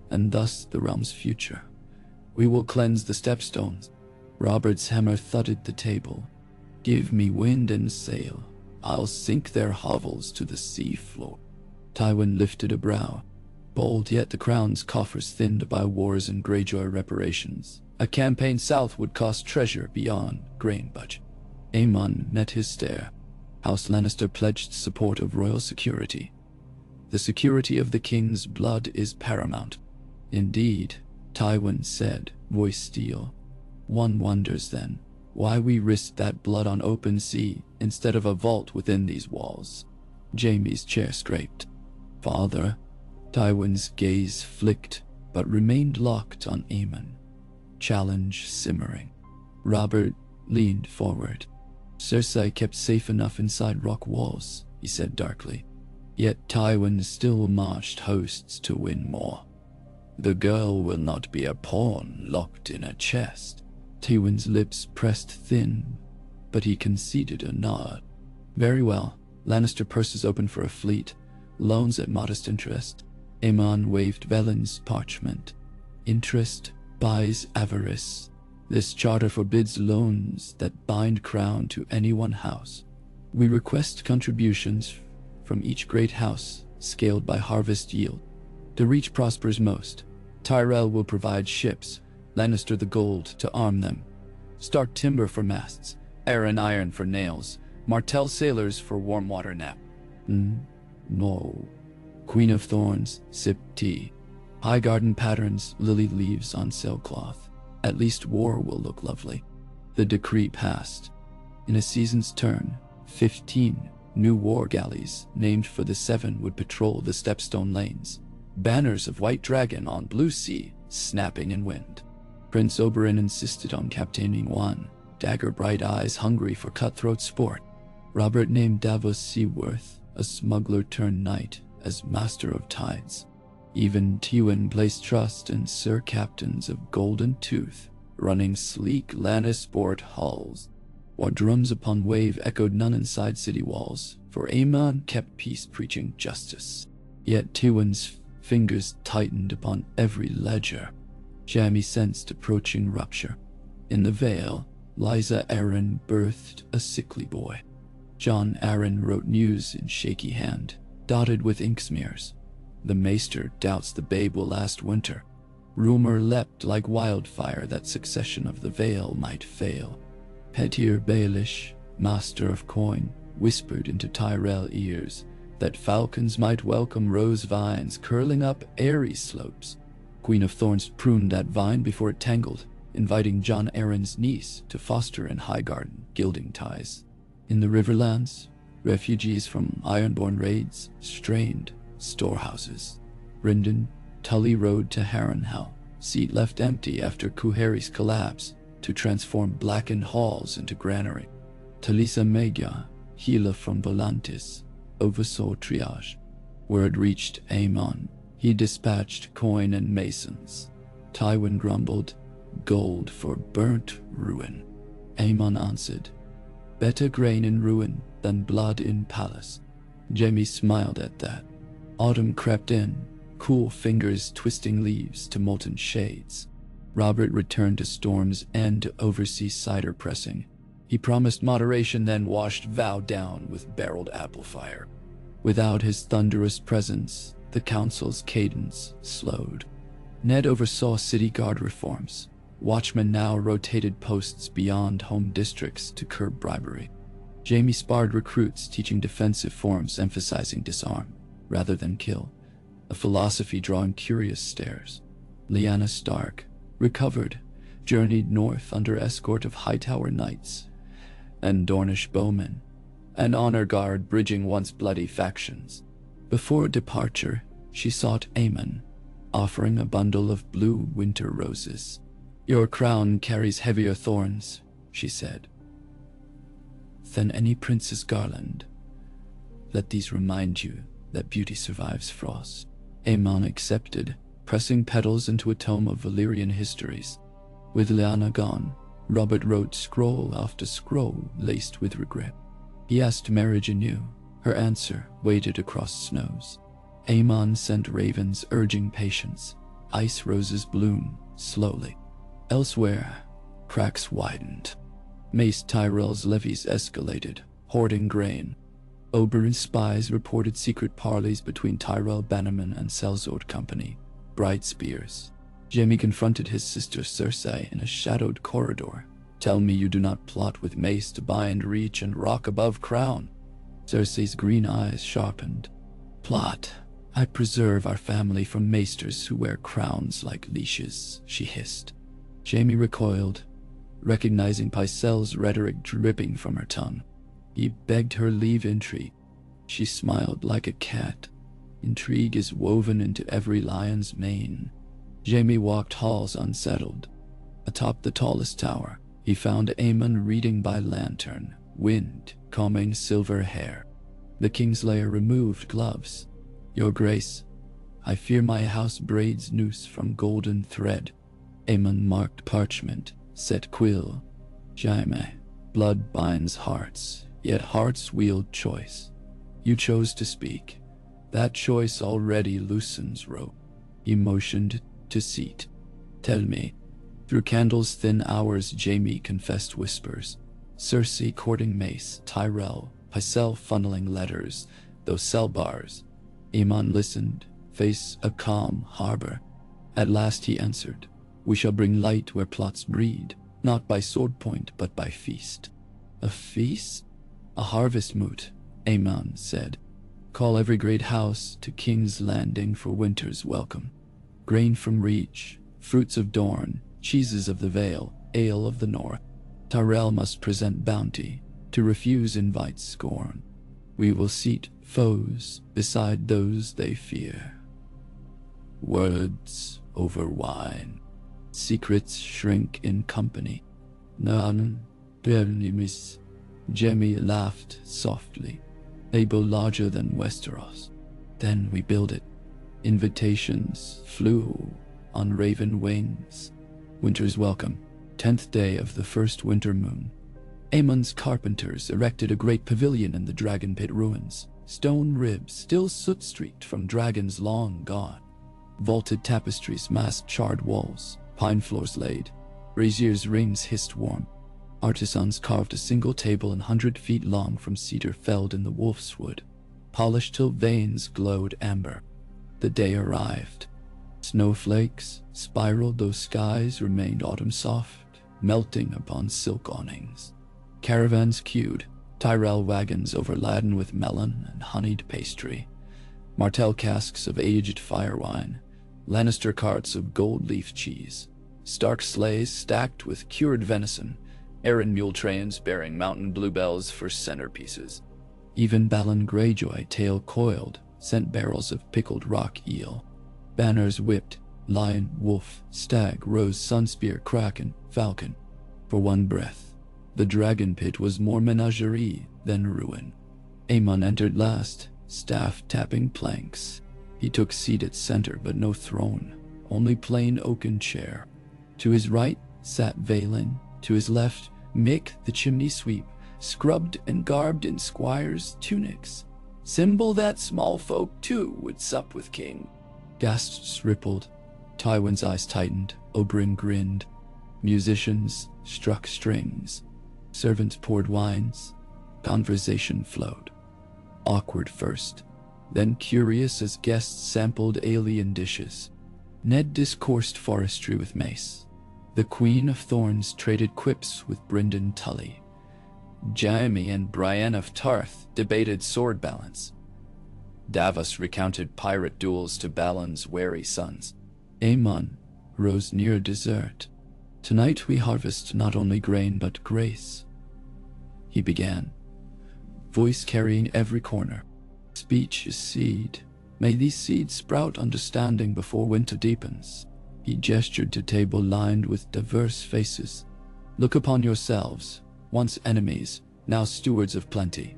and thus the realm's future. We will cleanse the stepstones. Robert's hammer thudded the table. Give me wind and sail. I'll sink their hovels to the sea floor. Tywin lifted a brow. Bold, yet the crown's coffers thinned by wars and Greyjoy reparations. A campaign south would cost treasure beyond grain budget. AEMON met his stare. House Lannister pledged support of royal security. The security of the king's blood is paramount. Indeed, Tywin said, voice steel. One wonders then, why we risked that blood on open sea instead of a vault within these walls. Jaime's chair scraped. Father, Tywin's gaze flicked, but remained locked on AEMON. Challenge simmering. Robert leaned forward. Cersei kept safe enough inside rock walls, he said darkly. Yet Tywin still marched hosts to win more. The girl will not be a pawn locked in a chest. Tywin's lips pressed thin, but he conceded a nod. Very well. Lannister purses open for a fleet. Loans at modest interest. AEMON waved Velen's parchment. Interest buys avarice. This charter forbids loans that bind crown to any one house. We request contributions from each great house, scaled by harvest yield. The reach prospers most. Tyrell will provide ships, Lannister the gold to arm them. Stark timber for masts, Arryn iron for nails, Martell sailors for warm water nap. No. Queen of Thorns, sip tea. High garden patterns, lily leaves on sailcloth. At least war will look lovely. The decree passed. In a season's turn, 15 new war galleys named for the seven would patrol the stepstone lanes, banners of white dragon on blue sea snapping in wind. Prince Oberyn insisted on captaining one, dagger-bright eyes hungry for cutthroat sport. Robert named Davos Seaworth, a smuggler-turned-knight, as master of tides. Even Tywin placed trust in Sir Captains of Golden Tooth, running sleek Lannisport hulls. While drums upon wave echoed none inside city walls, for AEMON kept peace preaching justice. Yet Tywin's fingers tightened upon every ledger. Jaime sensed approaching rupture. In the Vale, Lysa Arryn birthed a sickly boy. Jon Arryn wrote news in shaky hand, dotted with ink smears. The maester doubts the babe will last winter. Rumor leapt like wildfire that succession of the Vale might fail. Petyr Baelish, master of coin, whispered into Tyrell ears that falcons might welcome rose vines curling up Aerys slopes. Queen of Thorns pruned that vine before it tangled, inviting Jon Arryn's niece to foster in Highgarden gilding ties. In the Riverlands, refugees from Ironborn raids strained storehouses. Brynden, Tully rode to Harrenhal, seat left empty after Cuheri's collapse, to transform blackened halls into granary. Talisa Megia, healer from Volantis, oversaw triage. Word reached AEMON. He dispatched coin and masons. Tywin grumbled, gold for burnt ruin. AEMON answered, better grain in ruin than blood in palace. Jaime smiled at that. Autumn crept in, cool fingers twisting leaves to molten shades. Robert returned to Storm's End to oversee cider pressing. He promised moderation, then washed Vow down with barreled apple fire. Without his thunderous presence, the council's cadence slowed. Ned oversaw city guard reforms. Watchmen now rotated posts beyond home districts to curb bribery. Jaime sparred recruits, teaching defensive forms emphasizing disarm rather than kill, a philosophy drawing curious stares. Lyanna Stark, recovered, journeyed north under escort of Hightower knights and Dornish bowmen, an honor guard bridging once bloody factions. Before departure, she sought AEMON, offering a bundle of blue winter roses. Your crown carries heavier thorns, she said, than any prince's garland. Let these remind you that beauty survives frost. AEMON accepted, pressing petals into a tome of Valyrian histories. With Lyanna gone, Robert wrote scroll after scroll laced with regret. He asked marriage anew. Her answer waited across snows. AEMON sent ravens urging patience. Ice roses bloom slowly. Elsewhere, cracks widened. Mace Tyrell's levies escalated, hoarding grain. Oberyn's spies reported secret parleys between Tyrell Bannerman and Selzord Company. Bright spears. Jaime confronted his sister Cersei in a shadowed corridor. Tell me you do not plot with Mace to bind reach and rock above crown. Cersei's green eyes sharpened. Plot. I preserve our family from maesters who wear crowns like leashes, she hissed. Jaime recoiled, recognizing Pycelle's rhetoric dripping from her tongue. He begged her leave intrigue. She smiled like a cat. Intrigue is woven into every lion's mane. Jaime walked halls unsettled. Atop the tallest tower, he found AEMON reading by lantern, wind combing silver hair. The Kingslayer removed gloves. Your Grace, I fear my house braids noose from golden thread. AEMON marked parchment, set quill. Jaime, blood binds hearts, yet hearts wield choice. You chose to speak. That choice already loosens rope. He motioned to seat. Tell me. Through candles' thin hours, Jaime confessed whispers. Cersei courting Mace, Tyrell, Pycelle funneling letters, those cell bars. AEMON listened, face a calm harbor. At last he answered, we shall bring light where plots breed, not by sword point but by feast. A feast? A harvest moot, AEMON said. Call every great house to King's Landing for winter's welcome. Grain from Reach, fruits of Dorne, cheeses of the Vale, ale of the North. Tyrell must present bounty. To refuse invites scorn. We will seat foes beside those they fear. Words over wine. Secrets shrink in company. Nan, Bernimis. Jemmy laughed softly. A bow larger than Westeros. Then we build it. Invitations flew on raven wings. Winter's welcome. 10th day of the first winter moon. AEMON's carpenters erected a great pavilion in the dragon pit ruins. Stone ribs still soot-streaked from dragons long gone. Vaulted tapestries masked charred walls. Pine floors laid. Brazier's rings hissed warm. Artisans carved a single table 100 feet long from cedar felled in the wolf's wood. Polished till veins glowed amber. The day arrived. Snowflakes spiraled, though skies remained autumn soft, melting upon silk awnings. Caravans queued, Tyrell wagons overladen with melon and honeyed pastry, Martell casks of aged firewine, Lannister carts of gold-leaf cheese, Stark sleighs stacked with cured venison, Arryn mule trains bearing mountain bluebells for centerpieces. Even Balon Greyjoy, tail coiled, sent barrels of pickled rock eel. Banners whipped, lion, wolf, stag, rose, sunspear, kraken, falcon. For one breath, the dragon pit was more menagerie than ruin. Aemon entered last, staff tapping planks. He took seat at center, but no throne, only plain oaken chair. To his right sat Vaelin, to his left Mick the chimney sweep, scrubbed and garbed in squires' tunics. Symbol that small folk too would sup with king. Gasps rippled, Tywin's eyes tightened, Oberyn grinned. Musicians struck strings, servants poured wines, conversation flowed. Awkward first, then curious as guests sampled alien dishes. Ned discoursed forestry with Mace. The Queen of Thorns traded quips with Brynden Tully. Jaime and Brienne of Tarth debated sword balance. Davos recounted pirate duels to Balon's wary sons. Aemon rose near dessert. Tonight we harvest not only grain but grace. He began, voice carrying every corner. Speech is seed. May these seeds sprout understanding before winter deepens. He gestured to table lined with diverse faces. Look upon yourselves, once enemies, now stewards of plenty.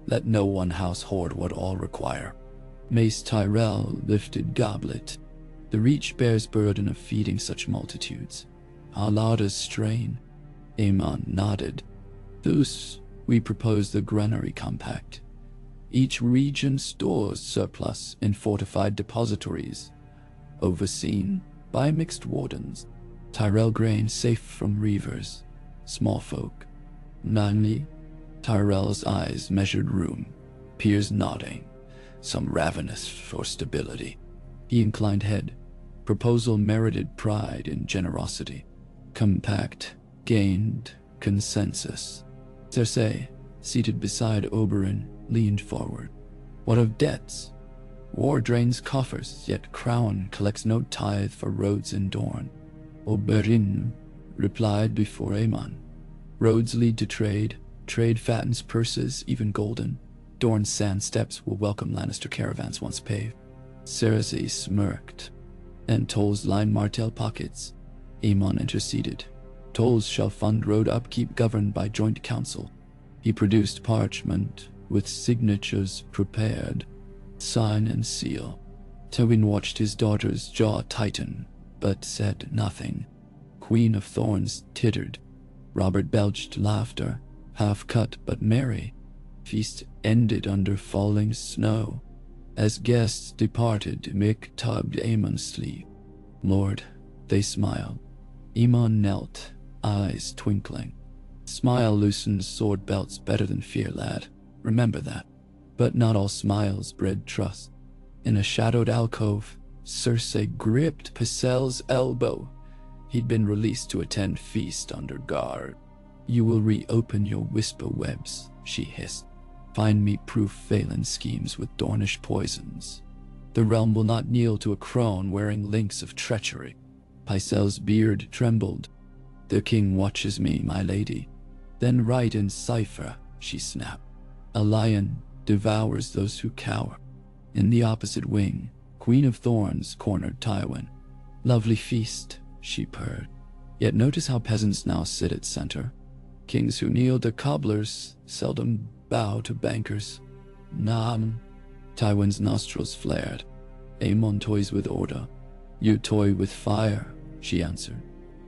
Let no one house hoard what all require. Mace Tyrell lifted goblet. The reach bears burden of feeding such multitudes. Alada's strain. Aemon nodded. Thus, we propose the Granary Compact. Each region stores surplus in fortified depositories, overseen by mixed wardens. Tyrell grain safe from reavers, small folk. Nanly, Tyrell's eyes measured room, peers nodding, some ravenous for stability. He inclined head. Proposal merited pride in generosity. Compact gained consensus. Cersei, seated beside Oberyn, leaned forward. What of debts? War drains coffers, yet Crown collects no tithe for roads in Dorne. Oberyn replied before Aemon. Roads lead to trade. Trade fattens purses, even golden. Dorne's sand steps will welcome Lannister caravans once paved. Cersei smirked. And tolls line Martell pockets. Aemon interceded. Tolls shall fund road upkeep governed by joint council. He produced parchment with signatures prepared. Sign and seal. Tywin watched his daughter's jaw tighten, but said nothing. Queen of Thorns tittered. Robert belched laughter, half cut but merry. Feast ended under falling snow. As guests departed, Mick tugged Aemon's sleeve. Lord, they smiled. Aemon knelt, eyes twinkling. Smile loosens sword belts better than fear, lad. Remember that. But not all smiles bred trust. In a shadowed alcove, Cersei gripped Pycelle's elbow. He'd been released to attend feast under guard. You will reopen your whisper webs, she hissed. Find me proof Vaelin schemes with Dornish poisons. The realm will not kneel to a crone wearing links of treachery. Pycelle's beard trembled. The king watches me, my lady. Then write in cipher, she snapped. A lion devours those who cower. In the opposite wing, Queen of Thorns cornered Tywin. Lovely feast, she purred. Yet notice how peasants now sit at center. Kings who kneel to cobblers seldom bow to bankers. Nam. Tywin's nostrils flared. AEMON toys with order. You toy with fire, she answered.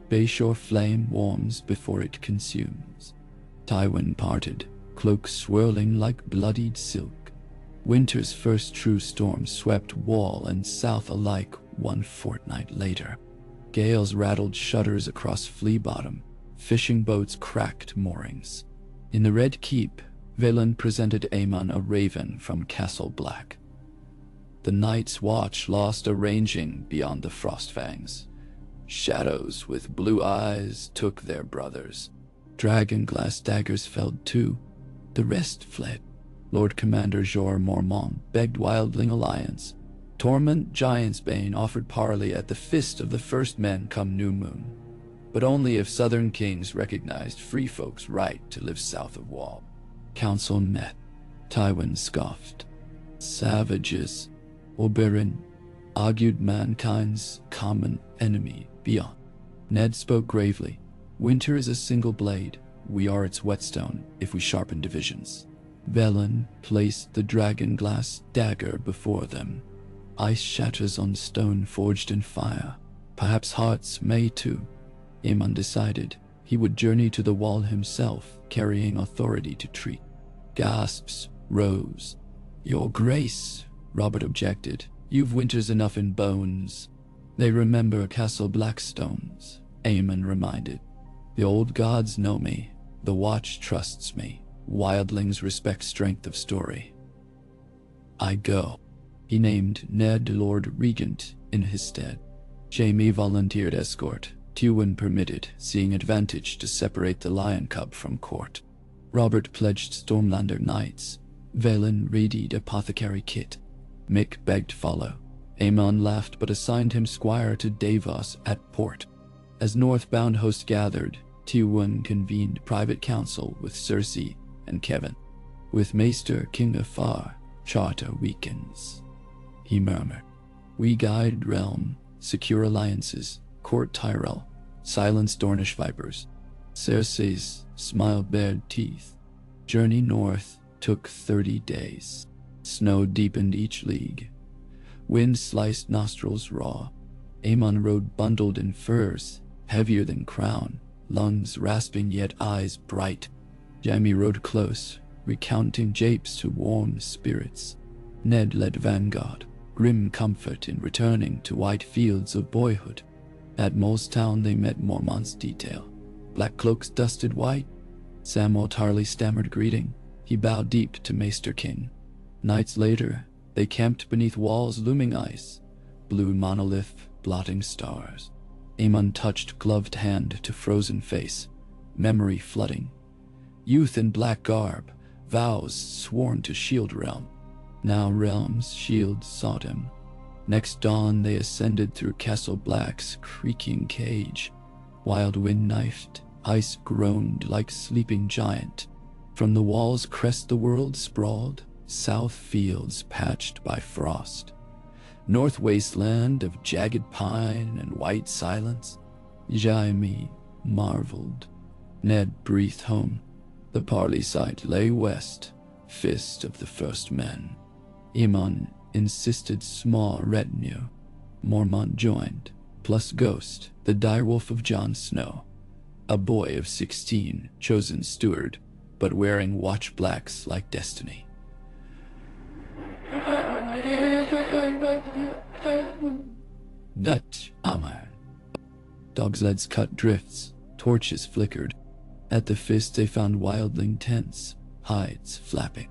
Bayshore flame warms before it consumes. Tywin parted, cloak swirling like bloodied silk. Winter's first true storm swept wall and south alike 1 fortnight later. Gales rattled shutters across Flea Bottom. Fishing boats cracked moorings. In the Red Keep, Vaelin presented AEMON a raven from Castle Black. The Night's Watch lost a ranging beyond the Frostfangs. Shadows with blue eyes took their brothers. Dragonglass daggers felled 2. The rest fled. Lord Commander Jorah Mormont begged Wildling alliance. Torment Giantsbane offered parley at the fist of the first men come new moon, but only if southern kings recognized free folks' right to live south of Wall. Council met. Tywin scoffed. Savages, Oberyn, argued mankind's common enemy beyond. Ned spoke gravely. Winter is a single blade. We are its whetstone if we sharpen divisions. Vaelin placed the dragonglass dagger before them. Ice shatters on stone forged in fire. Perhaps hearts may too. AEMON decided he would journey to the wall himself, carrying authority to treat. Gasps rose. Your Grace, Robert objected. You've winters enough in bones. They remember Castle Blackstones, AEMON reminded. The old gods know me. The Watch trusts me. Wildlings respect strength of story. I go. He named Ned Lord Regent in his stead. Jaime volunteered escort. Tywin permitted, seeing advantage to separate the lion cub from court. Robert pledged Stormlander knights. Vaelin readied apothecary kit. Mick begged follow. AEMON laughed but assigned him squire to Davos at port. As northbound hosts gathered, Tywin convened private council with Cersei and Kevin. With Maester King of Far, charter weakens. He murmured. We guide realm, secure alliances, court Tyrell, silence Dornish vipers. Cersei's smile bared teeth. Journey north took 30 days. Snow deepened each league. Wind sliced nostrils raw. AEMON rode bundled in furs, heavier than crown, lungs rasping yet eyes bright. Jaime rode close, recounting japes to warm spirits. Ned led vanguard, grim comfort in returning to white fields of boyhood. At Molestown they met Mormont's detail. Black cloaks dusted white. Samwell Tarly stammered greeting. He bowed deep to Maester King. Nights later, they camped beneath walls looming ice, blue monolith blotting stars. AEMON touched gloved hand to frozen face, memory flooding. Youth in black garb, vows sworn to shield realm. Now realm's shield sought him. Next dawn they ascended through Castle Black's creaking cage. Wild wind knifed, ice groaned like sleeping giant. From the wall's crest the world sprawled, south fields patched by frost. North wasteland of jagged pine and white silence. Jaime marveled. Ned breathed home. The parley site lay west, fist of the first men. AEMON insisted small retinue. Mormont joined, plus Ghost, the direwolf of Jon Snow. A boy of 16, chosen steward, but wearing watch blacks like destiny. Dutch Amar. Dogsleds cut drifts, torches flickered. At the fist they found wildling tents, hides flapping.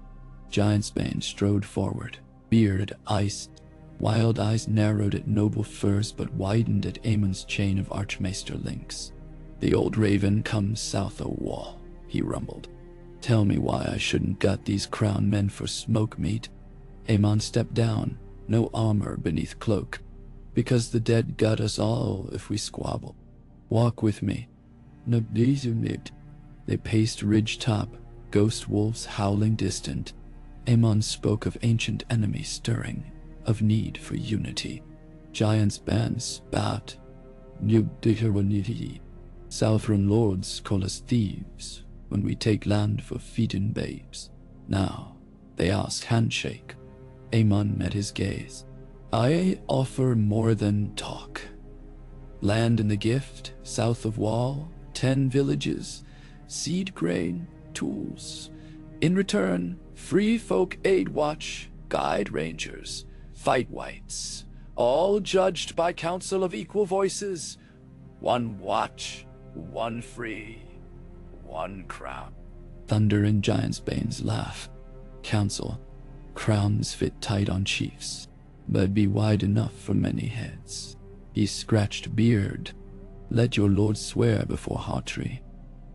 Giantsbane strode forward, beard iced. Wild eyes narrowed at noble firs but widened at AEMON's chain of archmaester links. The old raven comes south o' wall, he rumbled. Tell me why I shouldn't gut these crown men for smoke meat. AEMON stepped down, no armor beneath cloak. Because the dead gut us all if we squabble. Walk with me. No diesel knit. They paced ridge top, ghost wolves howling distant. AEMON spoke of ancient enemies stirring, of need for unity. Giants' bands spat, Southron lords call us thieves when we take land for feeding babes. Now, they ask handshake. AEMON met his gaze. I offer more than talk. Land in the gift, south of wall, 10 villages, seed grain, tools. In return, free folk aid watch, guide rangers, fight whites, all judged by council of equal voices. One watch, one free, one crown. Thunder and Giants' Bane's laugh. Council, crowns fit tight on chiefs, but be wide enough for many heads. He scratched beard. Let your lord swear before Hartree.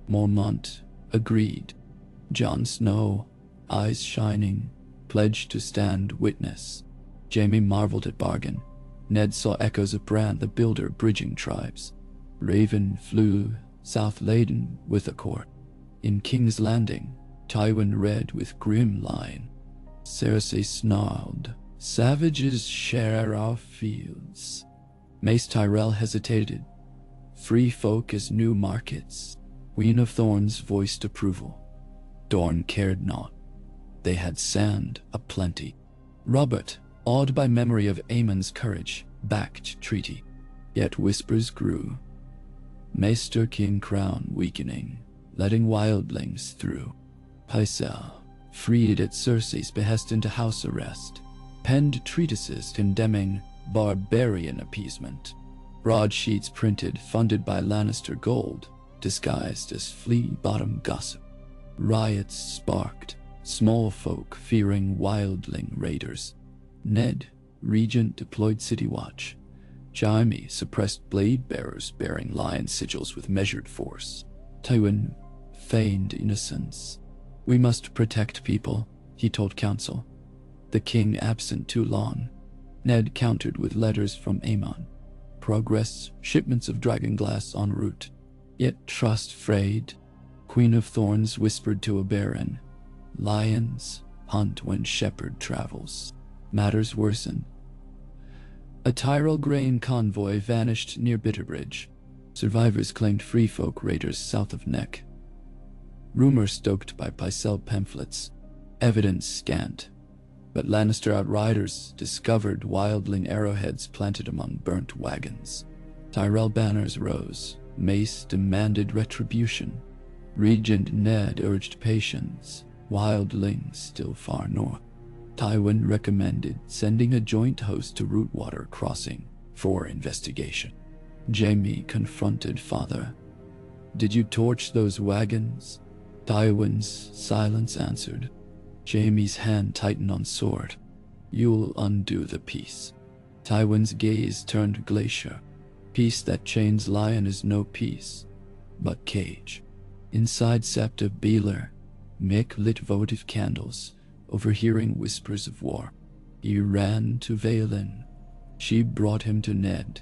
Mormont agreed. Jon Snow, eyes shining, pledged to stand witness. Jaime marveled at bargain. Ned saw echoes of Bran the Builder bridging tribes. Raven flew, south laden with a court. In King's Landing, Tywin read with grim line. Cersei snarled, savages share our fields. Mace Tyrell hesitated. Free folk as new markets. Queen of Thorns voiced approval. Dorne cared not. They had sand aplenty. Robert, awed by memory of Aemon's courage, backed treaty. Yet whispers grew. Maester King crown weakening, letting wildlings through. Pycelle, freed at Cersei's behest into house arrest, penned treatises condemning barbarian appeasement. Broadsheets printed, funded by Lannister gold, disguised as flea-bottom gossip. Riots sparked, small folk fearing wildling raiders. Ned, regent, deployed city watch. Jaime suppressed blade bearers bearing lion sigils with measured force. Tywin feigned innocence. We must protect people, he told council. The king absent too long. Ned countered with letters from AEMON. Progress, shipments of dragonglass en route. Yet trust frayed. Queen of Thorns whispered to a baron. Lions hunt when shepherd travels. Matters worsen. A Tyrell grain convoy vanished near Bitterbridge. Survivors claimed free folk raiders south of Neck. Rumor stoked by Pycelle pamphlets. Evidence scant. But Lannister outriders discovered wildling arrowheads planted among burnt wagons. Tyrell banners rose. Mace demanded retribution. Regent Ned urged patience. Wildlings still far north. Tywin recommended sending a joint host to Rootwater Crossing for investigation. Jaime confronted father. Did you torch those wagons? Tywin's silence answered. Jaime's hand tightened on sword. You'll undo the peace. Tywin's gaze turned glacier. Peace that chains lion is no peace, but cage. Inside Sept of Beeler, Mick lit votive candles, overhearing whispers of war. He ran to Vaelin. She brought him to Ned.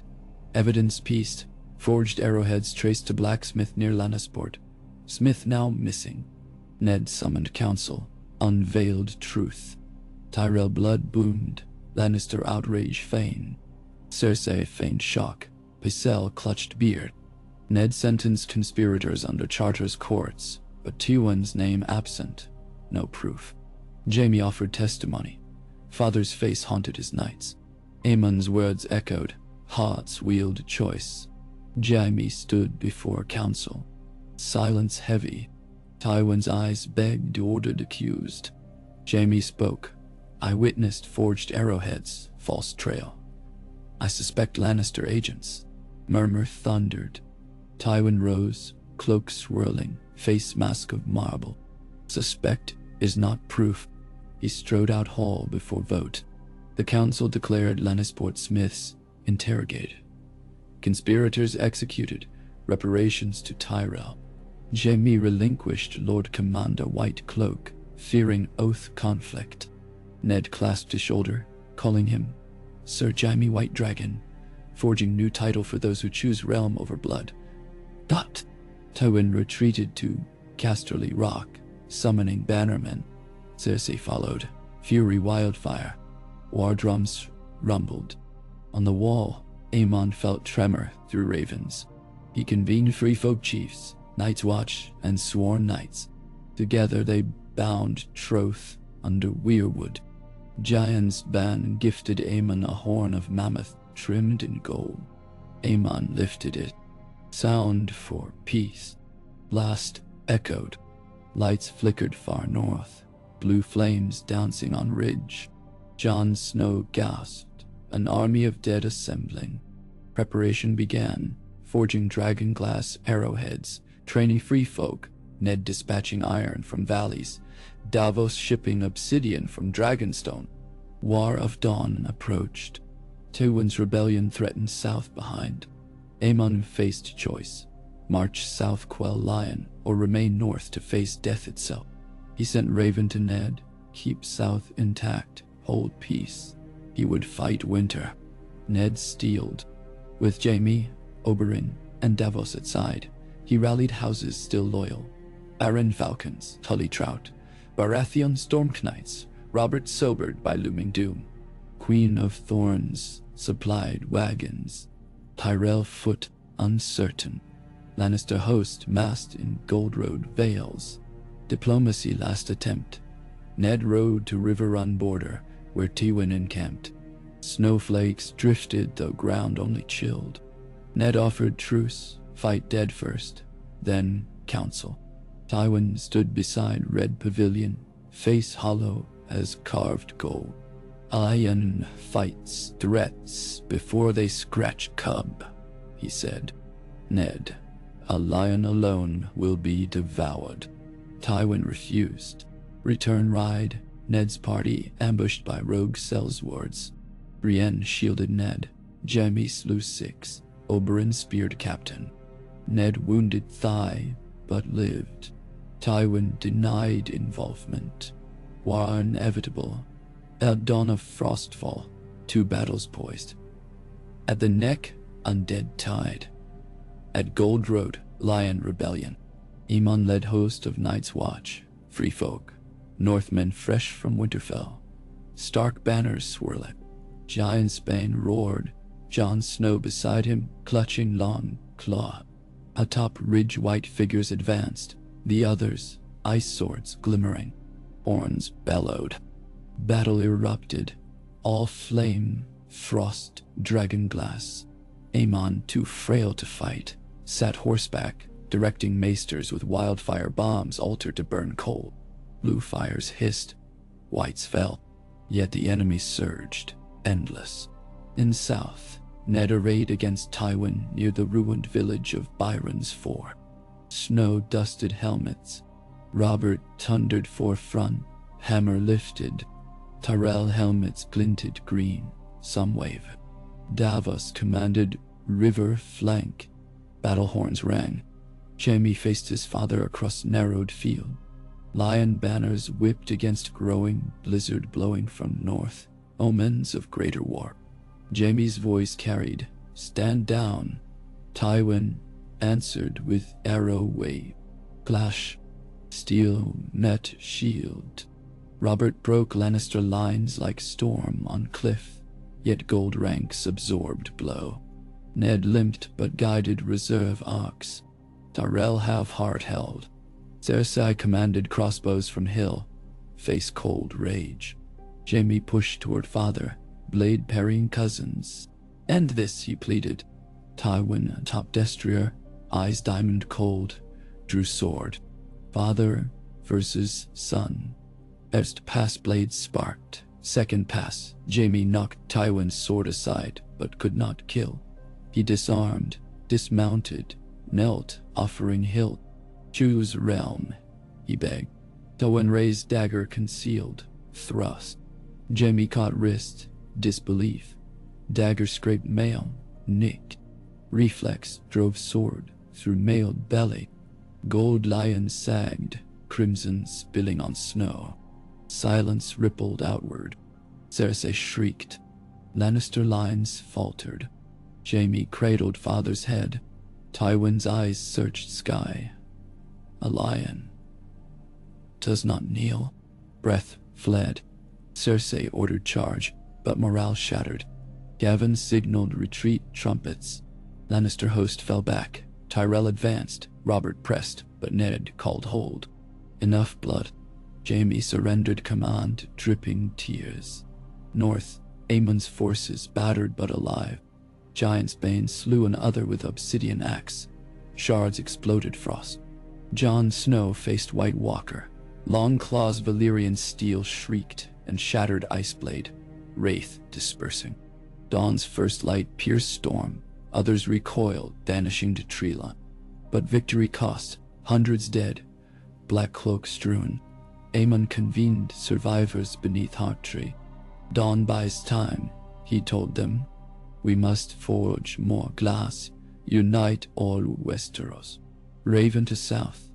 Evidence pieced, forged arrowheads traced to blacksmith near Lannisport. Smith now missing. Ned summoned council, unveiled truth. Tyrell blood boomed, Lannister outrage feigned. Cersei feigned shock, Pycelle clutched beard. Ned sentenced conspirators under Charter's courts, but Tywin's name absent, no proof. Jaime offered testimony. Father's face haunted his nights. Aemon's words echoed, hearts wheeled choice. Jaime stood before council. Silence heavy. Tywin's eyes begged, ordered, accused. Jaime spoke. I witnessed forged arrowheads, false trail. I suspect Lannister agents. Murmur thundered. Tywin rose, cloak swirling, face mask of marble. Suspect is not proof. He strode out hall before vote. The council declared Lannisport Smiths interrogated. Conspirators executed, reparations to Tyrell. Jaime relinquished Lord Commander White Cloak, fearing oath conflict. Ned clasped his shoulder, calling him Sir Jaime White Dragon, forging new title for those who choose realm over blood. Dot! Tywin retreated to Casterly Rock, summoning bannermen. Cersei followed, fury wildfire. War drums rumbled. On the wall, Aemon felt tremor through ravens. He convened free folk chiefs, Night's Watch, and sworn knights. Together they bound troth under weirwood. Giant's ban gifted Aemon a horn of mammoth trimmed in gold. Aemon lifted it. Sound for peace. Blast echoed. Lights flickered far north, blue flames dancing on ridge. Jon Snow gasped, an army of dead assembling. Preparation began, forging dragon glass arrowheads, training free folk, Ned dispatching iron from valleys, Davos shipping obsidian from Dragonstone. War of Dawn approached. Tywin's rebellion threatened south behind. Aemon faced choice. March south, quell Lion, or remain north to face death itself. He sent Raven to Ned, keep south intact, hold peace. He would fight winter. Ned steeled. With Jaime, Oberyn, and Davos at side, he rallied houses still loyal. Arryn Falcons, Tully Trout, Baratheon Stormknights, Robert sobered by looming doom. Queen of Thorns supplied wagons. Tyrell foot uncertain. Lannister host massed in Gold Road Vales. Diplomacy last attempt. Ned rode to River Run border, where Tywin encamped. Snowflakes drifted, though ground only chilled. Ned offered truce, fight dead first, then council. Tywin stood beside Red Pavilion, face hollow as carved gold. Lion fights threats before they scratch cub, he said. Ned, a lion alone will be devoured. Tywin refused. Return ride, Ned's party ambushed by rogue Sellswords. Brienne shielded Ned. Jaime slew 6. Oberyn speared captain. Ned wounded thigh, but lived. Tywin denied involvement. War inevitable. At dawn of Frostfall, 2 battles poised. At the neck, undead tide. At Gold Road, Lion rebellion. Aemon led host of Night's Watch, free folk, Northmen fresh from Winterfell. Stark banners swirling. Giantsbane roared, Jon Snow beside him, clutching long claw. Atop ridge white figures advanced, the others, ice swords glimmering. Horns bellowed. Battle erupted, all flame, frost, dragon glass. Aemon, too frail to fight, sat horseback, directing maesters with wildfire bombs altered to burn cold. Blue fires hissed, whites fell, yet the enemy surged, endless. In south, Ned arrayed against Tywin near the ruined village of Byron's Ford. Snow-dusted helmets. Robert thundered forefront, hammer lifted. Tyrell helmets glinted green, some wavered. Davos commanded river flank. Battle horns rang. Jaime faced his father across narrowed field. Lion banners whipped against growing blizzard blowing from north, omens of greater war. Jaime's voice carried, "Stand down." Tywin answered with arrow wave. Clash. Steel met shield. Robert broke Lannister lines like storm on cliff, yet gold ranks absorbed blow. Ned limped but guided reserve arcs. Tyrell half-heart held. Cersei commanded crossbows from hill, face cold rage. Jaime pushed toward father, blade parrying cousins. "End this," he pleaded. Tywin, top destrier, eyes diamond cold, drew sword. Father versus son. First pass blade sparked. Second pass, Jaime knocked Tywin's sword aside, but could not kill. He disarmed, dismounted, knelt, offering hilt. "Choose realm," he begged. Tywin raised dagger concealed, thrust. Jaime caught wrist, disbelief. Dagger scraped mail, nicked. Reflex drove sword through mailed belly. Gold lion sagged, crimson spilling on snow. Silence rippled outward. Cersei shrieked. Lannister lines faltered. Jaime cradled father's head. Tywin's eyes searched sky. A lion does not kneel. Breath fled. Cersei ordered charge, but morale shattered. Gavin signaled retreat trumpets. Lannister host fell back. Tyrell advanced. Robert pressed, but Ned called hold. Enough blood. Jaime surrendered command, dripping tears. North, Aemon's forces battered but alive. Giant's Bane slew another with obsidian axe. Shards exploded frost. Jon Snow faced White Walker. Long Claw's Valyrian steel shrieked and shattered Iceblade, Wraith dispersing. Dawn's first light pierced storm. Others recoiled, vanishing to treeline. But victory cost, hundreds dead, black cloak strewn. Aemon convened survivors beneath Hearttree. Dawn buys time, he told them. We must forge more glass, unite all Westeros. Raven to south.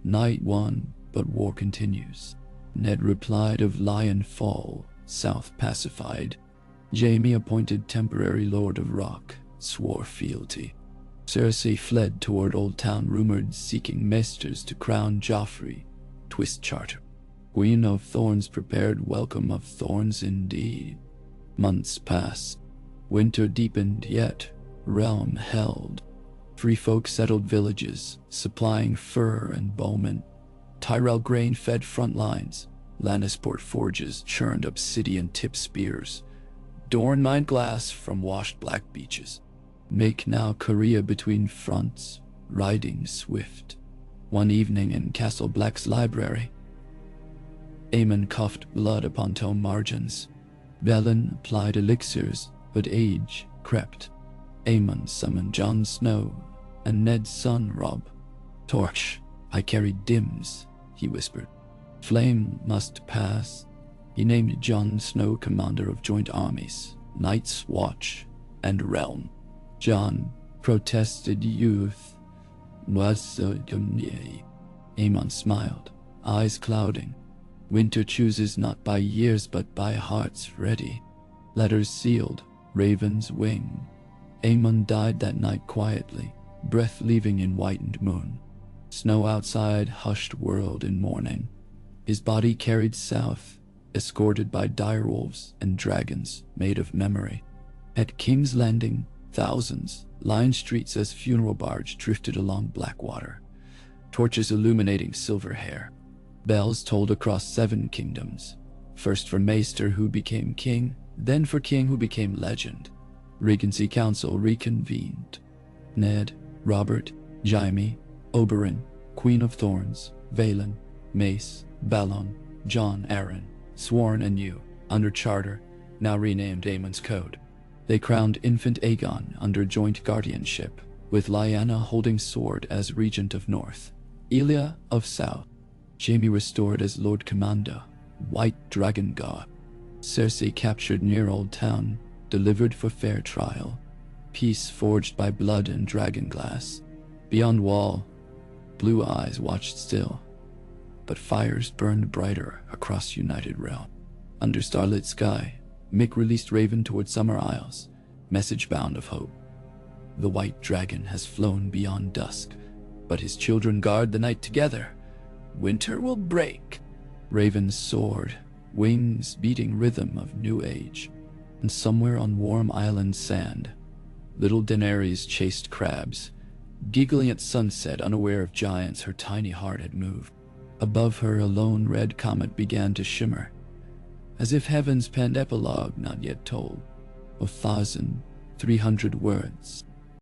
Night won, but war continues. Ned replied of Lion Fall, south pacified. Jaime appointed temporary Lord of Rock, swore fealty. Cersei fled toward Old Town, rumored seeking maesters to crown Joffrey, twist charter. Queen of Thorns prepared welcome of thorns indeed. Months passed. Winter deepened, yet realm held. Free folk settled villages, supplying fur and bowmen. Tyrell grain fed front lines. Lannisport forges churned obsidian tip spears. Dorne mined glass from washed black beaches. Make now Korea between fronts, riding swift. One evening in Castle Black's library, Aemon coughed blood upon tome margins. Velen applied elixirs, but age crept. Aemon summoned Jon Snow and Ned's son Robb. Torch, I carried dims, he whispered. Flame must pass. He named Jon Snow commander of joint armies, Night's Watch, and Realm. Jon protested youth. Aemon smiled, eyes clouding. Winter chooses not by years but by hearts ready. Letters sealed, raven's wing. Aemon died that night quietly, breath leaving in whitened moon. Snow outside hushed world in mourning. His body carried south, escorted by direwolves and dragons made of memory. At King's Landing, thousands lined streets as funeral barge drifted along Blackwater, torches illuminating silver hair. Bells tolled across 7 kingdoms, first for Maester who became king, then for king who became legend. Regency Council reconvened. Ned, Robert, Jaime, Oberyn, Queen of Thorns, Valen, Mace, Balon, Jon Arryn, sworn anew, under charter, now renamed Aemon's Code. They crowned infant Aegon under joint guardianship, with Lyanna holding sword as regent of North, Elia of South. Jaime restored as Lord Commander, White Dragon God. Cersei captured near Old Town, delivered for fair trial. Peace forged by blood and dragon glass. Beyond wall, blue eyes watched still, but fires burned brighter across United Realm. Under starlit sky, Mick released Raven toward Summer Isles, message bound of hope. The white dragon has flown beyond dusk, but his children guard the night together. Winter will break. Raven soared, wings beating rhythm of new age. And somewhere on warm island sand, little Daenerys chased crabs, giggling at sunset, unaware of giants her tiny heart had moved. Above her, a lone red comet began to shimmer, as if heaven's penned epilogue not yet told. 1,300 words.